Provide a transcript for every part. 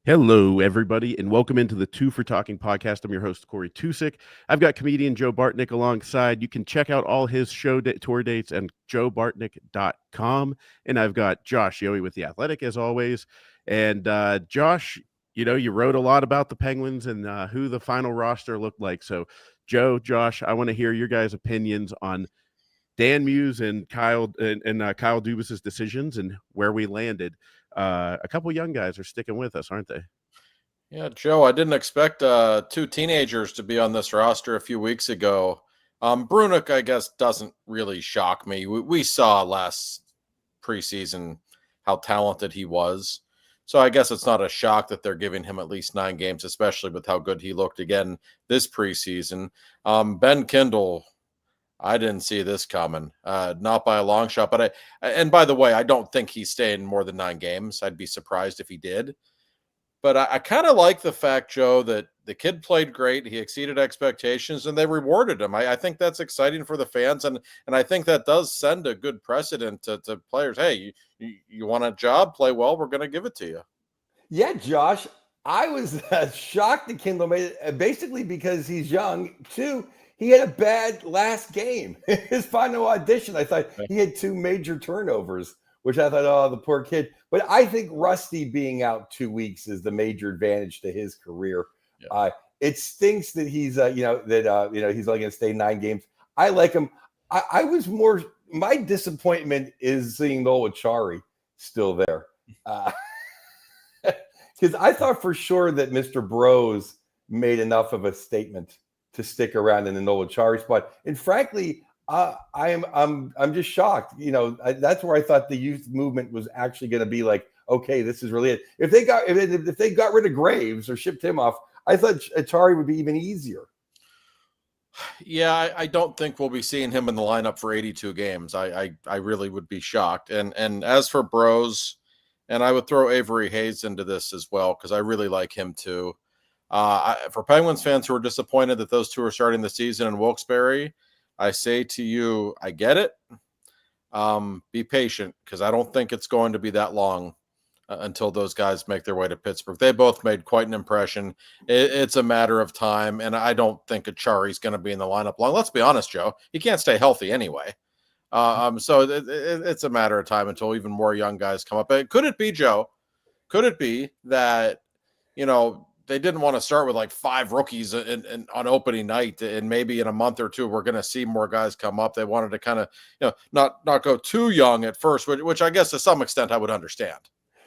Hello, everybody, and welcome into the Two for Talking podcast. I'm your host, Corey Tusick. I've got comedian Joe Bartnick alongside. You can check out all his tour dates at joebartnick.com. And I've got Josh Yohe with The Athletic, as always. And Josh, you wrote a lot about the Penguins and who the final roster looked like. So, Joe, Josh, I want to hear your guys' opinions on Dan Muse and Kyle Dubas's decisions and where we landed. A couple young guys are sticking with us, aren't they? Yeah, Joe, I didn't expect two teenagers to be on this roster a few weeks ago. Brunick, I guess, doesn't really shock me. We saw last preseason how talented he was. So I guess it's not a shock that they're giving him at least 9 games, especially with how good he looked again this preseason. Ben Kindle, I didn't see this coming, not by a long shot. And by the way, I don't think he's staying more than 9 games. I'd be surprised if he did. But I kind of like the fact, Joe, that the kid played great. He exceeded expectations, and they rewarded him. I think that's exciting for the fans, and I think that does send a good precedent to players. Hey, you want a job? Play well. We're going to give it to you. Yeah, Josh, I was shocked that Kindle made it, basically because he's young. 2, he had a bad last game. His final audition, I thought he had 2 major turnovers, which I thought, oh, the poor kid. But I think Rusty being out 2 weeks is the major advantage to his career. Yeah. It stinks that he's, he's only going to stay 9 games. I like him. I was more, my disappointment is seeing Noel Acciari still there. Because I thought for sure that Mr. Bros made enough of a statement to stick around in the Noel Acciari spot. And frankly, I'm just shocked. That's where I thought the youth movement was actually going to be like, okay, this is really it. If they got rid of Graves or shipped him off, I thought Acciari would be even easier. Yeah, I don't think we'll be seeing him in the lineup for 82 games. I really would be shocked. And as for Bros, and I would throw Avery Hayes into this as well because I really like him too. For Penguins fans who are disappointed that those two are starting the season in Wilkes-Barre, I say to you, I get it. Be patient because I don't think it's going to be that long until those guys make their way to Pittsburgh. They both made quite an impression. It's a matter of time, and I don't think Acciari's going to be in the lineup long. Let's be honest, Joe. He can't stay healthy anyway. So it's a matter of time until even more young guys come up. Could it be, Joe? Could it be that, they didn't want to start with like 5 rookies on opening night, and maybe in a month or two we're going to see more guys come up? They wanted to kind of, not go too young at first, which I guess to some extent I would understand.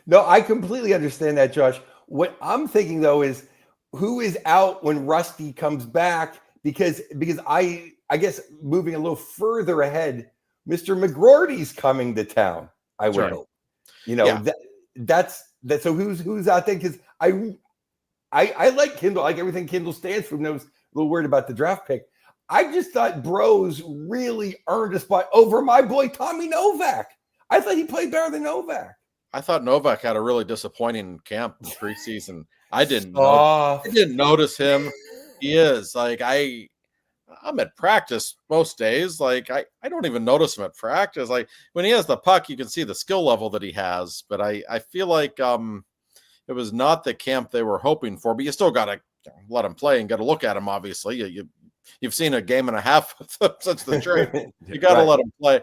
No, I completely understand that, Josh. What I'm thinking though is who is out when Rusty comes back, because I guess moving a little further ahead, Mr. McGroarty's coming to town. I would hope. That's so who's out there, because I like Kindle. I like everything Kindle stands for. I was a little worried about the draft pick. I just thought Bros really earned a spot over my boy Tommy Novak. I thought he played better than Novak. I thought Novak had a really disappointing camp preseason. I didn't notice him. He is like I'm at practice most days. Like I don't even notice him at practice. Like when he has the puck, you can see the skill level that he has. But I feel like it was not the camp they were hoping for, but you still got to let him play and got to look at him. Obviously, you've seen a game and a half since the trade. You got to let him play.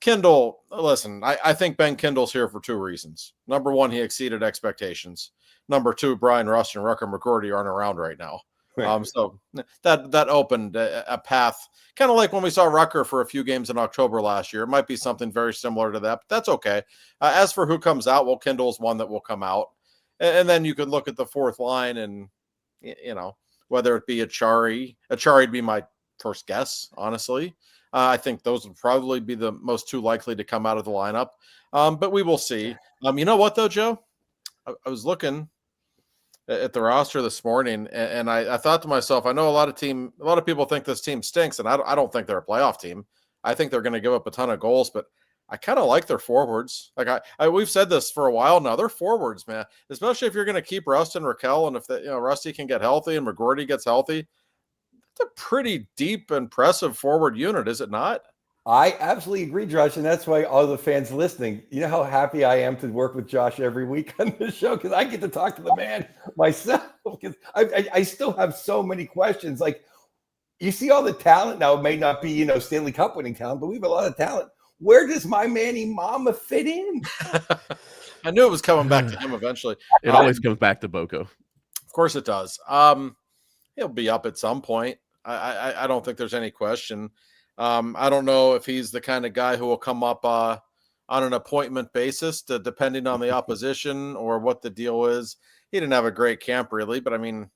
Kindle, listen, I think Ben Kindle's here for 2 reasons. Number 1, he exceeded expectations. Number 2, Brian Rust and Rucker McGroarty aren't around right now. So that opened a path, kind of like when we saw Rucker for a few games in October last year. It might be something very similar to that, but that's okay. As for who comes out, well, Kindle's one that will come out. And then you could look at the 4th line and, whether it be Acciari would be my first guess, honestly. I think those would probably be the most 2 likely to come out of the lineup. But we will see. You know what, though, Joe? I was looking at the roster this morning, and I thought to myself, I know a lot of people think this team stinks, and I don't think they're a playoff team. I think they're going to give up a ton of goals, but I kind of like their forwards. Like we've said this for a while now. They're forwards, man. Especially if you're going to keep Rust and Raquel, and if Rusty can get healthy and McGroarty gets healthy, it's a pretty deep, impressive forward unit, is it not? I absolutely agree, Josh, and that's why all the fans listening, you know how happy I am to work with Josh every week on the show, because I get to talk to the man myself, because I still have so many questions. Like, you see all the talent now. It may not be, Stanley Cup winning talent, but we have a lot of talent. Where does my Manny Mama fit in? I knew it was coming back to him eventually. It always comes back to Boko. Of course it does. He'll be up at some point. I don't think there's any question. I don't know if he's the kind of guy who will come up on an appointment basis, depending on the opposition or what the deal is. He didn't have a great camp, really, but I mean,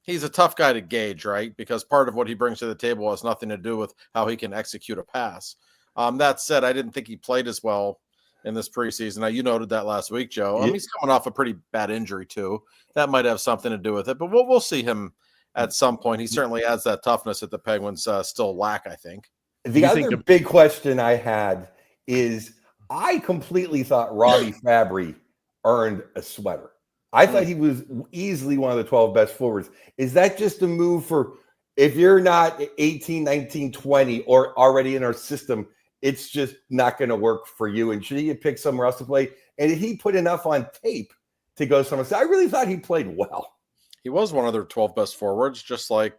he's a tough guy to gauge, right? Because part of what he brings to the table has nothing to do with how he can execute a pass. That said, I didn't think he played as well in this preseason. Now, you noted that last week, Joe. He's coming off a pretty bad injury, too. That might have something to do with it, but we'll see him at some point. He certainly adds that toughness that the Penguins still lack, I think. The other big question I had is, I completely thought Robbie Fabry earned a sweater. I thought he was easily one of the 12 best forwards. Is that just a move for, if you're not 18, 19, 20 or already in our system, it's just not going to work for you? And should he pick somewhere else to play? And did he put enough on tape to go somewhere? So I really thought he played well. He was one of their 12 best forwards, just like,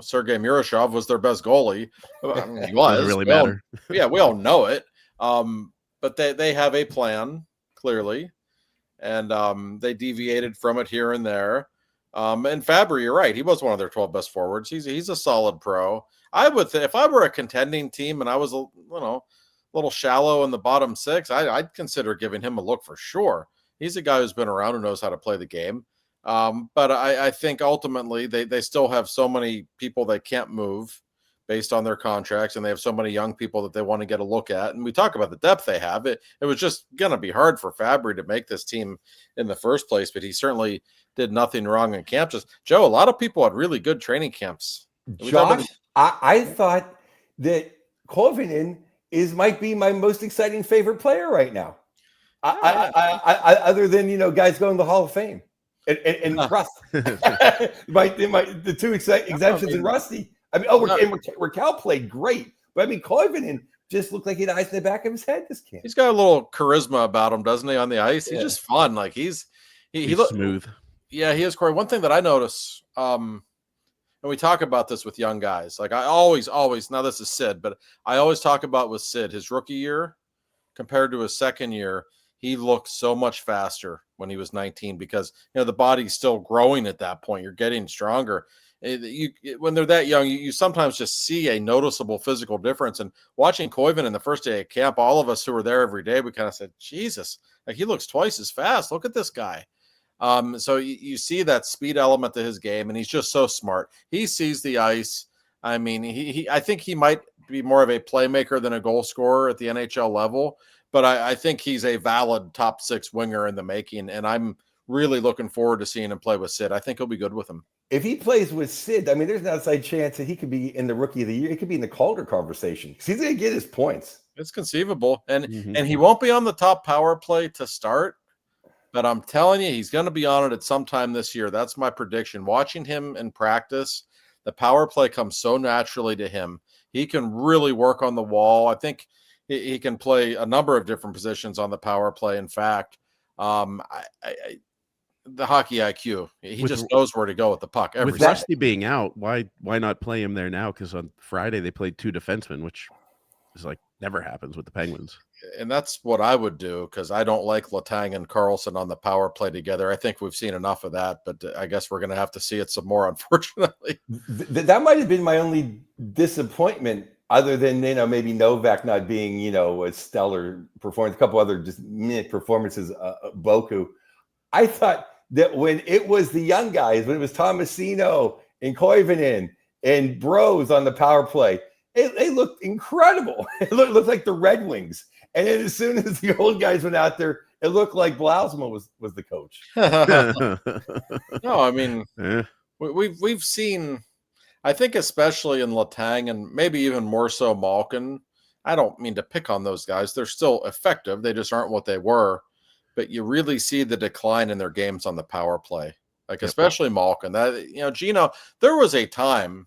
Sergei Murashov was their best goalie. I mean, he was. Doesn't really matter. Yeah, we all know it. But they have a plan, clearly. And they deviated from it here and there. And Fabry, you're right. He was one of their 12 best forwards. He's a solid pro. I would if I were a contending team and I was a little shallow in the bottom six, I'd consider giving him a look for sure. He's a guy who's been around, who knows how to play the game. But I think ultimately they still have so many people they can't move based on their contracts, and they have so many young people that they want to get a look at. And we talk about the depth they have. It was just going to be hard for Fabry to make this team in the first place, but he certainly did nothing wrong in camp. Just, Joe, a lot of people had really good training camps. Josh, I thought that Koivunen might be my most exciting favorite player right now. I other than, guys going to the Hall of Fame and Rust. The two exemptions in Rusty. I mean, Raquel played great, but I mean, Koivunen just looked like he had ice in the back of his head this camp. He's got a little charisma about him, doesn't he, on the ice? He's just fun. Like he's smooth. Yeah, he is, Corey. One thing that I notice, and we talk about this with young guys, like I always, now this is Sid, but I always talk about with Sid, his rookie year compared to his second year, he looked so much faster when he was 19 because, the body's still growing at that point. You're getting stronger. When they're that young, you sometimes just see a noticeable physical difference. And watching Koivunen in the first day of camp, all of us who were there every day, we kind of said, Jesus, like he looks twice as fast. Look at this guy. So you see that speed element to his game, and he's just so smart. He sees the ice. I mean, I think he might be more of a playmaker than a goal scorer at the NHL level, but I think he's a valid top six winger in the making, and I'm really looking forward to seeing him play with Sid. I think he'll be good with him. If he plays with Sid, I mean, there's an outside chance that he could be in the Rookie of the Year. He could be in the Calder conversation because he's going to get his points. It's conceivable, and he won't be on the top power play to start, but I'm telling you, he's going to be on it at some time this year. That's my prediction. Watching him in practice, the power play comes so naturally to him. He can really work on the wall. I think he can play a number of different positions on the power play. In fact, the hockey IQ, he just knows where to go with the puck. With Rusty being out, why not play him there now? Because on Friday they played two defensemen, which is like never happens with the Penguins. And that's what I would do because I don't like Letang and Carlson on the power play together. I think we've seen enough of that, but I guess we're going to have to see it some more, unfortunately. That might have been my only disappointment, other than maybe Novak not being a stellar performance. A couple other just minute performances. Boku. I thought that when it was the young guys, when it was Tomasino and Koivunen and Bros on the power play, they looked incredible. It looked like the Red Wings. And then as soon as the old guys went out there, it looked like Blausma was the coach. No, I mean, we've seen, I think especially in Letang and maybe even more so Malkin, I don't mean to pick on those guys. They're still effective. They just aren't what they were. But you really see the decline in their games on the power play, like especially Malkin. That Gino, there was a time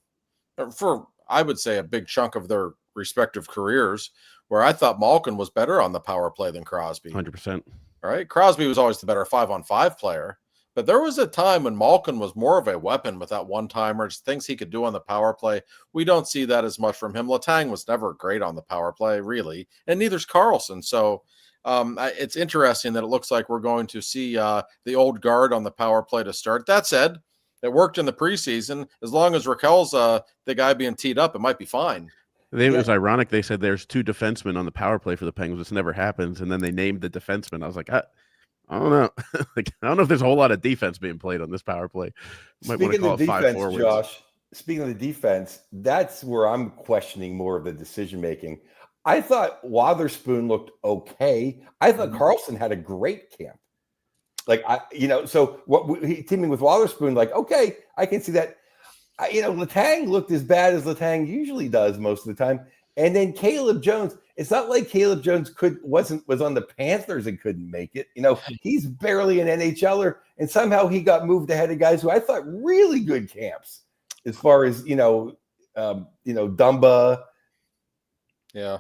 for, I would say, a big chunk of their respective careers, where I thought Malkin was better on the power play than Crosby. 100%. Right? Crosby was always the better 5-on-5 player. But there was a time when Malkin was more of a weapon with that one-timers, things he could do on the power play. We don't see that as much from him. Letang was never great on the power play, really, and neither's Karlsson. So it's interesting that it looks like we're going to see the old guard on the power play to start. That said, it worked in the preseason. As long as Raquel's the guy being teed up, it might be fine. It was ironic. They said there's 2 defensemen on the power play for the Penguins. This never happens. And then they named the defenseman. I was like, I don't know. Like, I don't know if there's a whole lot of defense being played on this power play. You might want to call it 5 forwards. Josh, speaking of the defense, that's where I'm questioning more of the decision making. I thought Wotherspoon looked okay. I thought Karlsson had a great camp. Like, so he teaming with Wotherspoon, like, okay, I can see that. Letang looked as bad as Letang usually does most of the time. And then Caleb Jones, it's not like Caleb Jones was on the Panthers and couldn't make it. He's barely an NHLer, and somehow he got moved ahead of guys who I thought really good camps, as far as Dumba. Yeah,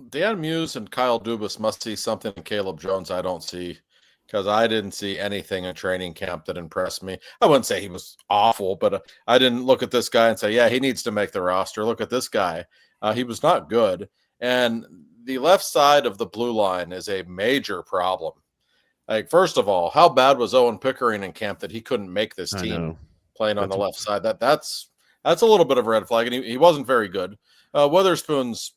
Dan Muse and Kyle Dubas must see something in Caleb Jones I don't see, because I didn't see anything in training camp that impressed me. I wouldn't say he was awful, but I didn't look at this guy and say, yeah, he needs to make the roster. Look at this guy. He was not good. And the left side of the blue line is a major problem. Like, first of all, how bad was Owen Pickering in camp that he couldn't make this team playing on the left side? That's a little bit of a red flag, and he wasn't very good. Witherspoon's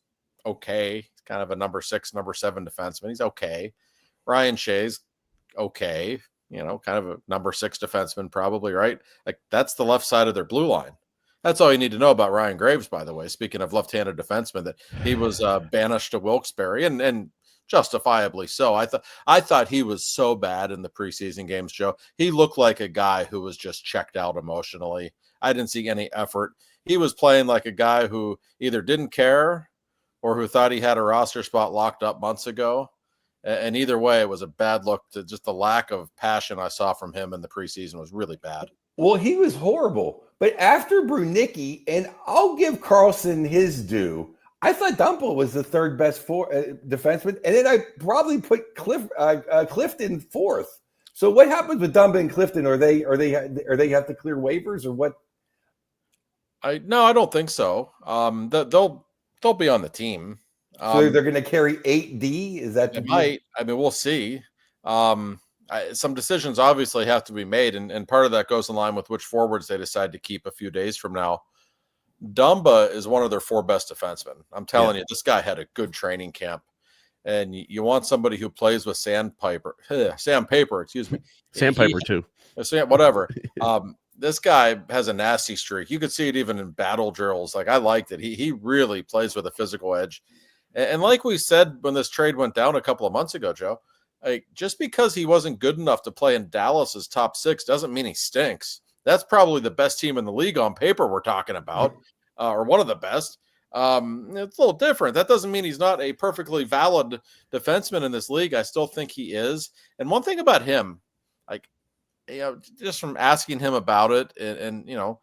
okay. He's kind of a number 6, number 7 defenseman. He's okay. Ryan Shea's okay. Kind of a number 6 defenseman probably, right? Like, that's the left side of their blue line. That's all you need to know about Ryan Graves, by the way. Speaking of left-handed defensemen, that he was banished to Wilkes-Barre, and justifiably so. I thought he was so bad in the preseason games, Joe. He looked like a guy who was just checked out emotionally. I didn't see any effort. He was playing like a guy who either didn't care or who thought he had a roster spot locked up months ago. And either way, it was a bad look. To just the lack of passion I saw from him in the preseason was really bad. Well, he was horrible. But after Brunicki, and I'll give Karlsson his due, I thought Dumba was the third best defenseman, and then I probably put Clifton fourth. So what happens with Dumba and Clifton? Are they have to clear waivers or what? No, I don't think so. They'll be on the team. So they're going to carry 8D. Is that? They might. I mean, we'll see. Some decisions obviously have to be made, and part of that goes in line with which forwards they decide to keep a few days from now. Dumba is one of their 4 best defensemen. I'm telling you, this guy had a good training camp, and you want somebody who plays with Sandpaper, excuse me. Sandpaper too. Whatever. This guy has a nasty streak. You could see it even in battle drills. Like, I liked it. He really plays with a physical edge. And like we said when this trade went down a couple of months ago, Joe, like, just because he wasn't good enough to play in Dallas's top 6 doesn't mean he stinks. That's probably the best team in the league on paper we're talking about, or one of the best. It's a little different. That doesn't mean he's not a perfectly valid defenseman in this league. I still think he is. And one thing about him, like, just from asking him about it, and if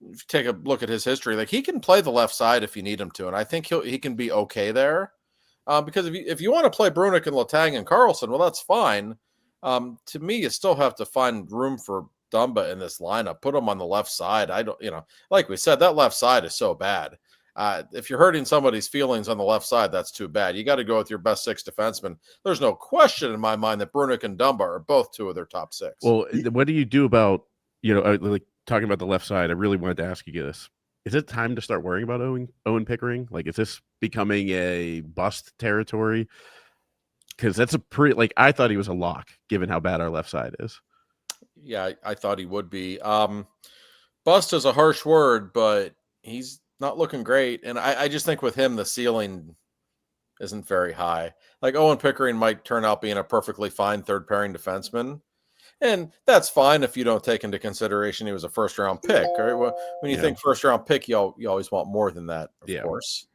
you take a look at his history, like, he can play the left side if you need him to, and I think he can be okay there. Because if you want to play Brunik and Letang and Karlsson, well, that's fine. To me, you still have to find room for Dumba in this lineup. Put him on the left side. I don't, like we said, that left side is so bad. If you're hurting somebody's feelings on the left side, that's too bad. You got to go with your best 6 defensemen. There's no question in my mind that Brunik and Dumba are both 2 of their top 6. Well, what do you do about, like, talking about the left side? I really wanted to ask you this. Is it time to start worrying about Owen Pickering? Like, is this becoming a bust territory? Because that's a pretty, like, I thought he was a lock given how bad our left side is. Yeah, I thought he would be. Bust is a harsh word, but he's not looking great. And I just think with him, the ceiling isn't very high. Like, Owen Pickering might turn out being a perfectly fine third pairing defenseman. And that's fine if you don't take into consideration he was a first-round pick. Right? Well, when you think first-round pick, you always want more than that, of course.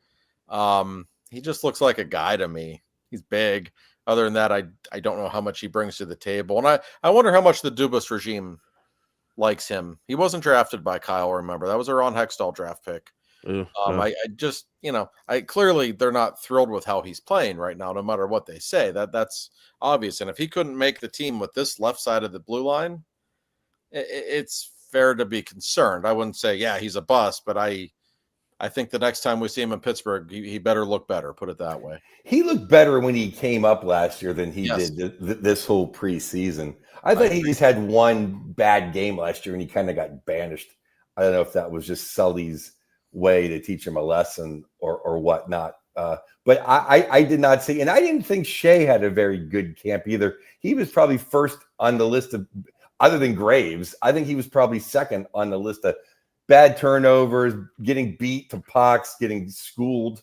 He just looks like a guy to me. He's big. Other than that, I don't know how much he brings to the table. And I wonder how much the Dubas regime likes him. He wasn't drafted by Kyle, remember. That was a Ron Hextall draft pick. I just, I clearly they're not thrilled with how he's playing right now, no matter what they say. That's obvious. And if he couldn't make the team with this left side of the blue line, it's fair to be concerned. I wouldn't say, yeah, he's a bust, but I think the next time we see him in Pittsburgh, he better look better. Put it that way. He looked better when he came up last year than he Yes. did this whole preseason. I thought he just had one bad game last year and he kind of got banished. I don't know if that was just Sully's way to teach him a lesson or whatnot. But I did not see, and I didn't think Shea had a very good camp either. He was probably first on the list of, other than Graves, I think he was probably second on the list of bad turnovers, getting beat to pucks, getting schooled.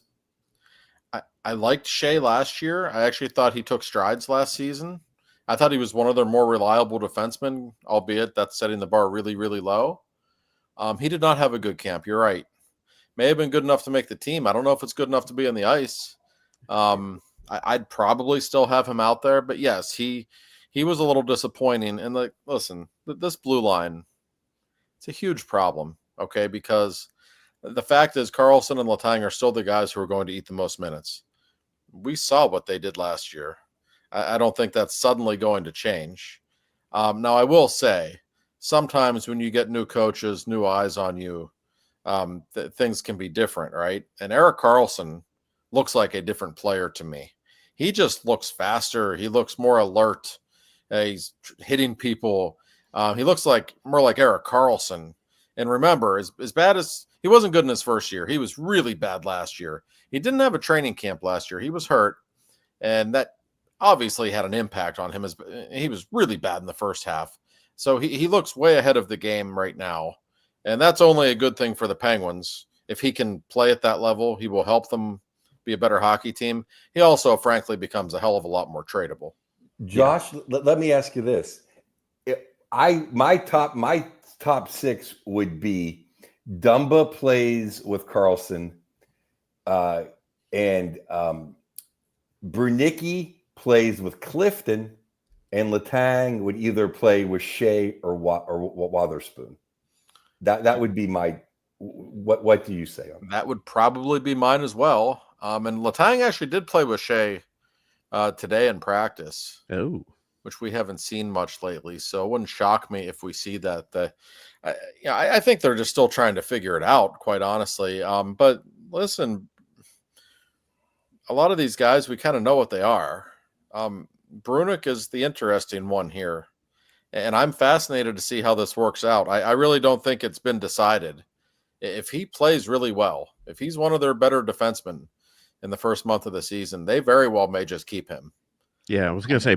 I liked Shea last year. I actually thought he took strides last season. I thought he was one of their more reliable defensemen, albeit that's setting the bar really, really low. He did not have a good camp. You're right. May have been good enough to make the team. I don't know if it's good enough to be on the ice. I'd probably still have him out there, but yes, he was a little disappointing. And listen, this blue line, it's a huge problem. Okay, because the fact is Karlsson and Letang are still the guys who are going to eat the most minutes. We saw what they did last year. I don't think that's suddenly going to change. Now, I will say, sometimes when you get new coaches, new eyes on you, things can be different, right? And Erik Karlsson looks like a different player to me. He just looks faster. He looks more alert. He's hitting people. He looks more like Erik Karlsson. And remember, as bad as he wasn't good in his first year, he was really bad last year. He didn't have a training camp last year. He was hurt, and that obviously had an impact on him. As he was really bad in the first half. So he looks way ahead of the game right now. And that's only a good thing for the Penguins. If he can play at that level, he will help them be a better hockey team. He also, frankly, becomes a hell of a lot more tradable. Josh, let me ask you this. My top six would be Dumba plays with Karlsson, and Bernicki plays with Clifton, and Letang would either play with Shea or Wotherspoon. That would be my. What do you say on that? That would probably be mine as well. And Letang actually did play with Shea today in practice. Oh, which we haven't seen much lately. So it wouldn't shock me if we see that. I think they're just still trying to figure it out, quite honestly. But listen, a lot of these guys, we kind of know what they are. Brunick is the interesting one here. And I'm fascinated to see how this works out. I really don't think it's been decided. If he plays really well, if he's one of their better defensemen in the first month of the season, they very well may just keep him. Yeah, I was going to say,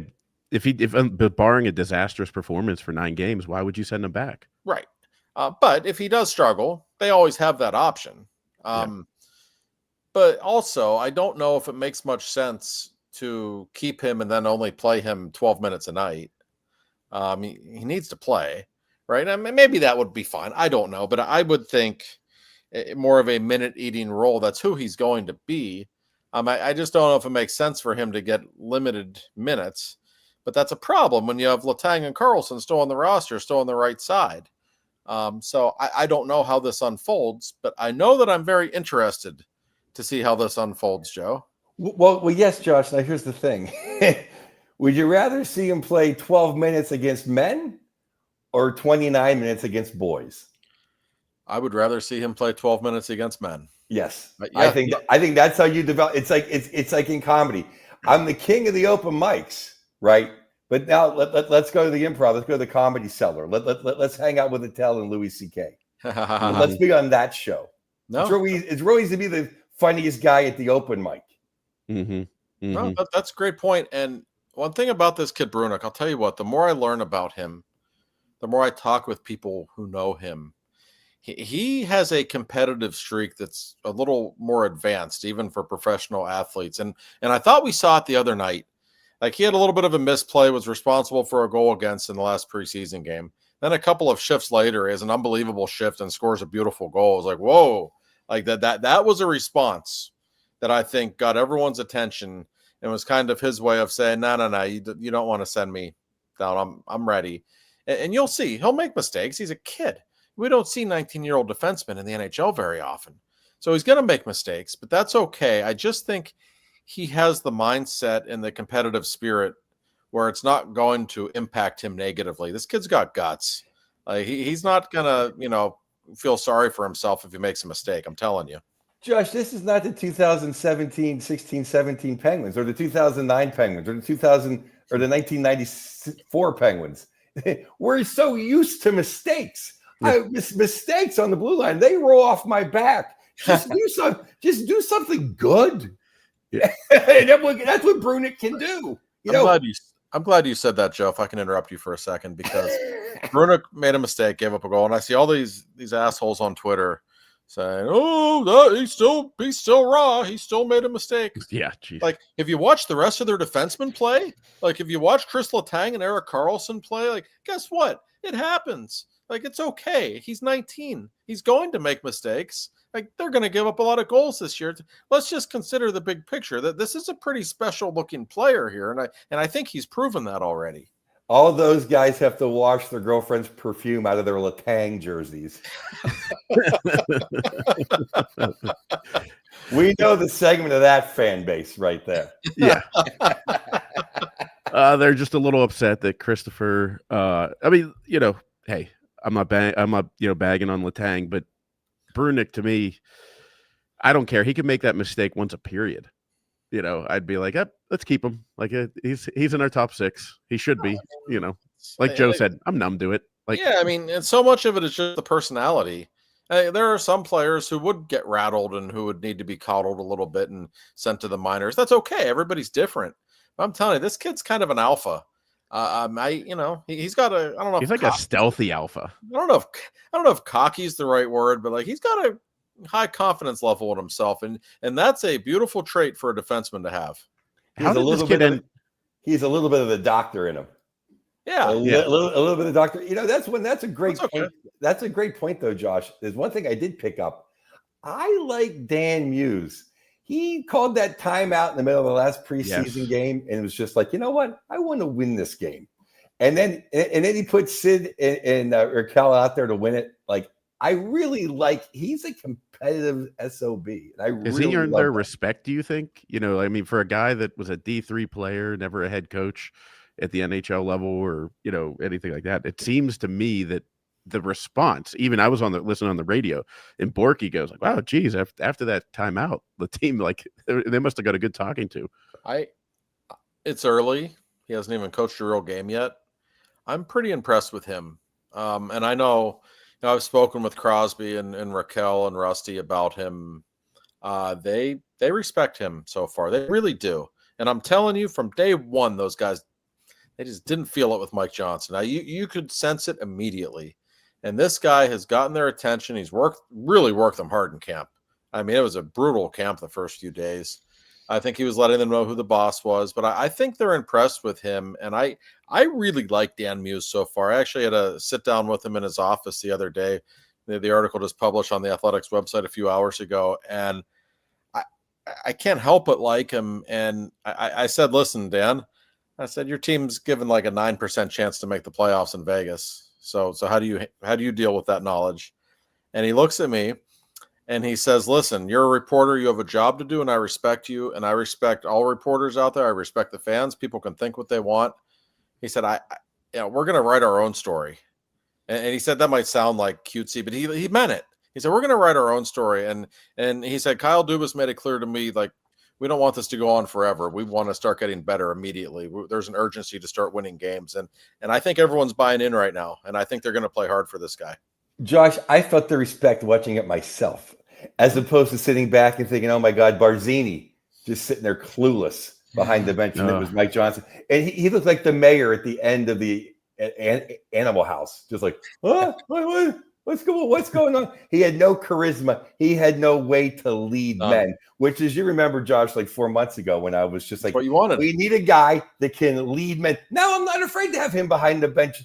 if barring a disastrous performance for 9 games, why would you send him back? Right. But if he does struggle, they always have that option. But also, I don't know if it makes much sense to keep him and then only play him 12 minutes a night. He needs to play, right? I mean, maybe that would be fine. I don't know, but I would think more of a minute-eating role. That's who he's going to be. I just don't know if it makes sense for him to get limited minutes. But that's a problem when you have Letang and Karlsson still on the roster, still on the right side. So I don't know how this unfolds, but I know that I'm very interested to see how this unfolds, Joe. Well, yes, Josh. Now, here's the thing. Would you rather see him play 12 minutes against men or 29 minutes against boys? I would rather see him play 12 minutes against men. Yes. Yeah, I think that's how you develop. It's like in comedy. I'm the king of the open mics, right? But now let's go to the improv. Let's go to the Comedy Cellar. Let's hang out with Attell and Louis C.K. Let's be on that show. No, it's real easy to be the funniest guy at the open mic. Mm-hmm. Mm-hmm. No, that's a great point. And one thing about this kid Brunick, I'll tell you what, the more I learn about him, the more I talk with people who know him, he has a competitive streak that's a little more advanced, even for professional athletes. And I thought we saw it the other night. Like, he had a little bit of a misplay, was responsible for a goal against in the last preseason game. Then a couple of shifts later, he has an unbelievable shift and scores a beautiful goal. It was like, whoa, like that was a response that I think got everyone's attention and was kind of his way of saying, no, you don't want to send me down. I'm ready. And you'll see, he'll make mistakes. He's a kid. We don't see 19-year-old defensemen in the NHL very often. So he's going to make mistakes, but that's okay. I just think he has the mindset and the competitive spirit where it's not going to impact him negatively. This kid's got guts. He's not going to, feel sorry for himself if he makes a mistake. I'm telling you. Josh, this is not the 2017, 16, 17 Penguins or the 2009 Penguins or the 1994 Penguins. We're so used to mistakes. Mistakes on the blue line, they roll off my back. Just do something good. Yeah. That's what Brunick can do. I'm glad you said that, Joe. If I can interrupt you for a second, because Brunick made a mistake, gave up a goal, and I see all these assholes on Twitter saying, "Oh, he's still raw. He still made a mistake." Yeah, geez. Like, if you watch the rest of their defensemen play, like if you watch Chris Letang and Erik Karlsson play, like, guess what? It happens. Like, it's okay. He's 19. He's going to make mistakes. Like, they're going to give up a lot of goals this year. Let's just consider the big picture. That this is a pretty special looking player here, and I think he's proven that already. All those guys have to wash their girlfriend's perfume out of their Letang jerseys. We know the segment of that fan base right there. Yeah. They're just a little upset that Christopher. Hey, I'm not bagging on Letang, but Brunick, to me, I don't care. He can make that mistake once a period. I'd be like, let's keep him. Like, he's in our top 6. He should be. Like Joe said, I'm numb to it. Like, yeah, I mean, and so much of it is just the personality. There are some players who would get rattled and who would need to be coddled a little bit and sent to the minors. That's okay. Everybody's different. But I'm telling you, this kid's kind of an alpha. He's got a. I don't know. He's like a stealthy alpha. I don't know if cocky is the right word, but like he's got a high confidence level with himself, and that's a beautiful trait for a defenseman to have. He's a little bit of the doctor in him. Yeah, a little bit of doctor. That's a great point. That's a great point, though, Josh. There's one thing I did pick up. I like Dan Muse. He called that timeout in the middle of the last preseason game, and it was just like, you know what? I want to win this game. And then he put Sid and Raquel out there to win it. Like, I really like. He's a competitive SOB. And Has he earned their respect? Do you think? For a guy that was a D3 player, never a head coach at the NHL level or anything like that, it seems to me that the response, even I was listening on the radio, and Borky goes like, "Wow, geez, after that timeout, the team, like, they must have got a good talking to." It's early. He hasn't even coached a real game yet. I'm pretty impressed with him. And I know, I've spoken with Crosby and Raquel and Rusty about him. They respect him so far. They really do. And I'm telling you, from day one, those guys, they just didn't feel it with Mike Johnson. Now, you could sense it immediately. And this guy has gotten their attention. He's really worked them hard in camp. I mean, it was a brutal camp the first few days. I think he was letting them know who the boss was, but I think they're impressed with him. And I really like Dan Muse so far. I actually had a sit down with him in his office the other day. The article just published on the Athletics website a few hours ago. And I can't help but like him. And I said, listen, Dan, I said, your team's given like a 9% chance to make the playoffs in Vegas. So how do you deal with that knowledge? And he looks at me and he says, listen, you're a reporter. You have a job to do, and I respect you, and I respect all reporters out there. I respect the fans. People can think what they want. He said, we're going to write our own story. And he said that might sound like cutesy, but he meant it. He said, we're going to write our own story. And he said, Kyle Dubas made it clear to me, like, we don't want this to go on forever. We want to start getting better immediately. There's an urgency to start winning games. And I think everyone's buying in right now. And I think they're going to play hard for this guy. Josh, I felt the respect watching it myself, as opposed to sitting back and thinking, oh my God, Barzini just sitting there clueless behind the bench. And it was Mike Johnson. And he looked like the mayor at the end of the Animal House. Just like, what's going on? He had no charisma. He had no way to lead men, which is, you remember, Josh, like 4 months ago when I was just like, what you wanted. We need a guy that can lead men. Now I'm not afraid to have him behind the bench,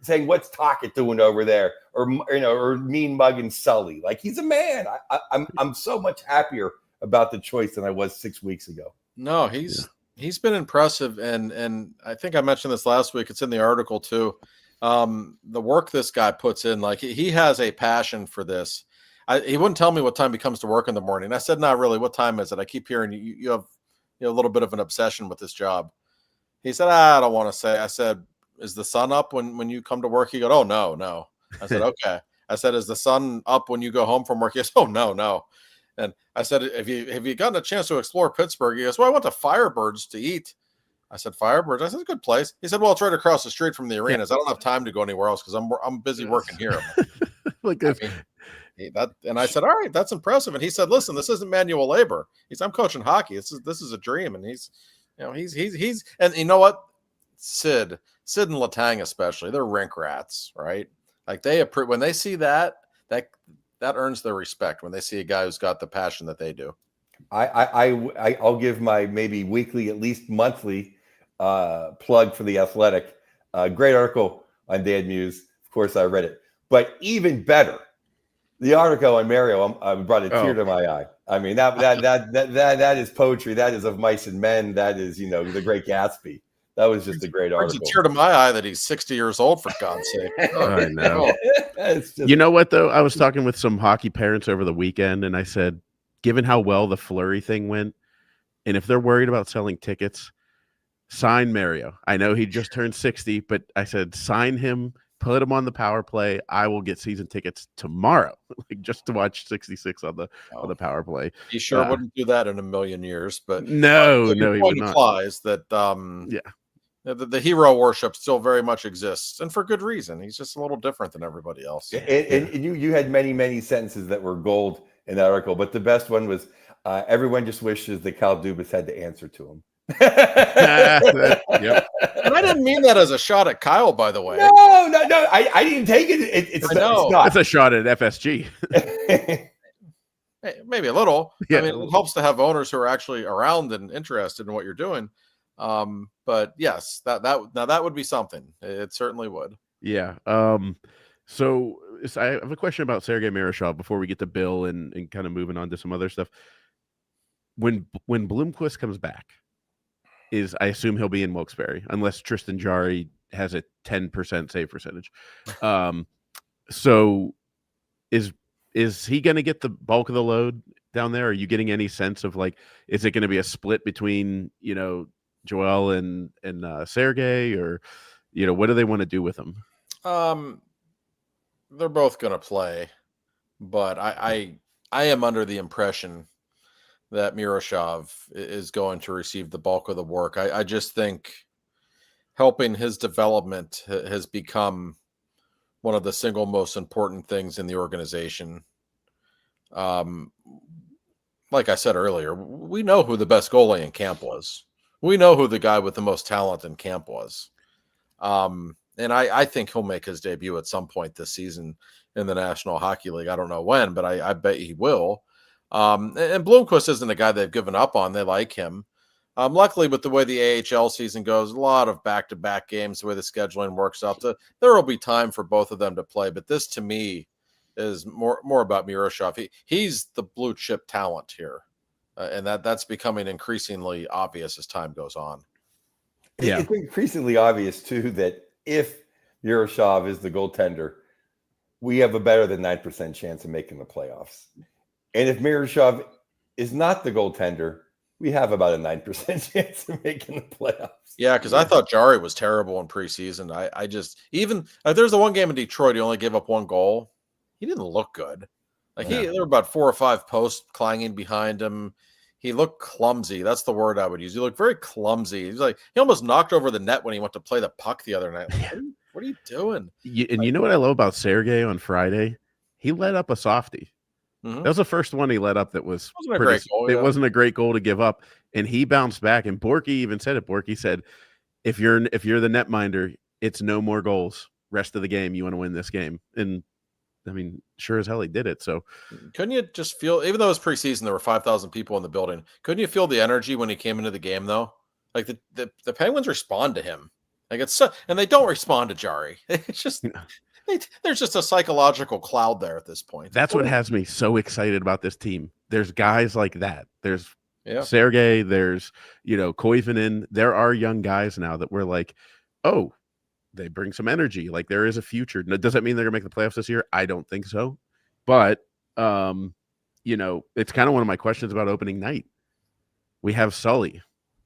saying, what's Tocchet doing over there? Or mean mugging Sully. Like, he's a man. I'm so much happier about the choice than I was 6 weeks ago. No, he's been impressive. And I think I mentioned this last week. It's in the article too. The work this guy puts in, like, he has a passion for this. he wouldn't tell me what time he comes to work in the morning. I said, not really. What time is it? I keep hearing you have a little bit of an obsession with this job. He said, I don't want to say. I said, is the sun up when you come to work? He goes, oh, no. I said, okay. I said, is the sun up when you go home from work? He goes, oh, no. And I said, have you gotten a chance to explore Pittsburgh? He goes, well, I went to Firebirds to eat. I said, Firebirds? I said, it's a good place. He said, well, it's right across the street from the arenas. I don't have time to go anywhere else because I'm busy working here. Like this. And I said, all right, that's impressive. And he said, listen, this isn't manual labor. He said, I'm coaching hockey. This is a dream. And he's and you know what? Sid and Letang especially, they're rink rats, right? Like when they see that earns their respect when they see a guy who's got the passion that they do. I'll give my maybe weekly, at least monthly plug for The Athletic. Great article on Dan Muse. Of course, I read it. But even better, the article on Mario brought a tear to my eye. I mean, that is poetry. That is Of Mice and Men. That is, The Great Gatsby. That was just a great article. It's a tear to my eye that he's 60 years old, for God's sake. I know. You know what, though? I was talking with some hockey parents over the weekend, and I said, given how well the Fleury thing went, and if they're worried about selling tickets, sign Mario. I know he just turned 60, but I said, sign him, put him on the power play. I will get season tickets tomorrow, just to watch 66 on the power play. He sure wouldn't do that in a million years, but no, he would not. Implies that the hero worship still very much exists, and for good reason. He's just a little different than everybody else. And you had many sentences that were gold in that article, but the best one was everyone just wishes that Kyle Dubas had to answer to him. Yep. And I didn't mean that as a shot at Kyle, by the way. No. I didn't take it. It's not. It's a shot at FSG. Maybe a little. Yeah. I mean, it helps to have owners who are actually around and interested in what you're doing. But yes, that would be something. It certainly would. Yeah. So I have a question about Sergei Miroshov before we get to Bill and kind of moving on to some other stuff. When Bloomquist comes back, I assume he'll be in Wilkes-Barre, unless Tristan Jarry has a 10% save percentage. So is he going to get the bulk of the load down there? Are you getting any sense of is it going to be a split between, Joel and Sergei, or, what do they want to do with him? They're both going to play, but I am under the impression that Miroshov is going to receive the bulk of the work. I just think helping his development has become one of the single most important things in the organization. Like I said earlier, we know who the best goalie in camp was. We know who the guy with the most talent in camp was. And I think he'll make his debut at some point this season in the National Hockey League. I don't know when, but I bet he will. And Bloomquist isn't a guy they've given up on. They like him. Luckily, with the way the AHL season goes, a lot of back-to-back games, the way the scheduling works out, there will be time for both of them to play. But this, to me, is more about Miroshov. He's the blue-chip talent here, and that's becoming increasingly obvious as time goes on. Yeah. It's increasingly obvious, too, that if Miroshov is the goaltender, we have a better than 9% chance of making the playoffs. And if Miroshov is not the goaltender, we have about a 9% chance of making the playoffs. Yeah, because I thought Jarry was terrible in preseason. I just, even there's the one game in Detroit, he only gave up one goal. He didn't look good. There were about 4 or 5 posts clanging behind him. He looked clumsy. That's the word I would use. He looked very clumsy. He almost knocked over the net when he went to play the puck the other night. What are you doing? You know what I love about Sergei on Friday? He let up a softie. Mm-hmm. That was the first one he let up that was it wasn't a great goal to give up, and he bounced back. And Borky even said it. Borky said, if you're the netminder, it's no more goals. Rest of the game, you want to win this game. And I mean, sure as hell he did it. So couldn't you just feel, even though it was preseason, there were 5,000 people in the building, couldn't you feel the energy when he came into the game, though? Like the Penguins respond to him. And they don't respond to Jarry. It's just there's just a psychological cloud there at this point. That's what has me so excited about this team. There's guys like that. There's Sergei, there's Koivunen. There are young guys now that we're like, oh, they bring some energy. Like there is a future. Now, does that mean they're gonna make the playoffs this year? I don't think so. But It's kind of one of my questions about opening night. We have Sully,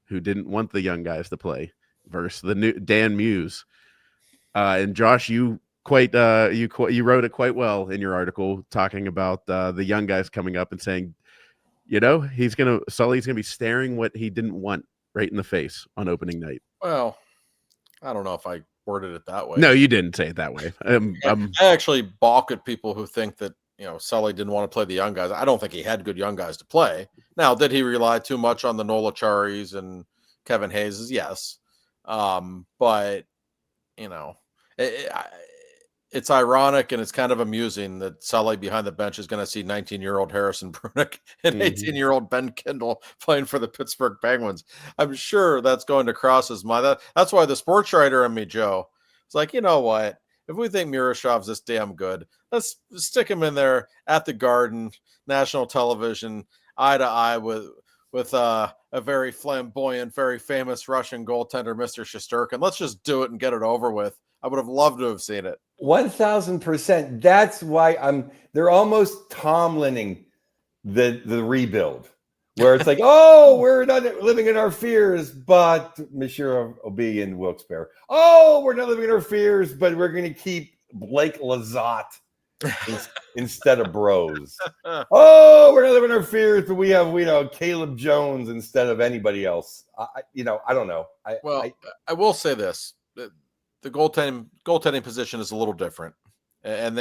who didn't want the young guys to play, versus the new Dan Muse. And Josh, you wrote it quite well in your article talking about the young guys coming up and saying, Sully's gonna be staring what he didn't want right in the face on opening night. Well, I don't know if I worded it that way. No, you didn't say it that way. I actually balk at people who think that Sully didn't want to play the young guys. I don't think he had good young guys to play. Now, did he rely too much on the Nola Charis and Kevin Hayes? Yes, but it's ironic and it's kind of amusing that Sully behind the bench is going to see 19-year-old Harrison Brunick and 18-year-old Ben Kindle playing for the Pittsburgh Penguins. I'm sure that's going to cross his mind. That's why the sports writer in me, Joe, is like, you know what? If we think Miroshev's this damn good, let's stick him in there at the Garden, national television, eye to eye with a very flamboyant, very famous Russian goaltender, Mr. Shesterkin. Let's just do it and get it over with. I would have loved to have seen it. 1000%. That's why they're almost Tomlining the rebuild, where it's like, oh, we're not living in our fears, but Monsieur Obi and Wilkes-Barre. Oh, we're not living in our fears, but we're going to keep Blake Lizotte instead of Bros. Oh, we're not living in our fears, but we have Caleb Jones instead of anybody else. I don't know. I will say this. The goaltending position is a little different. And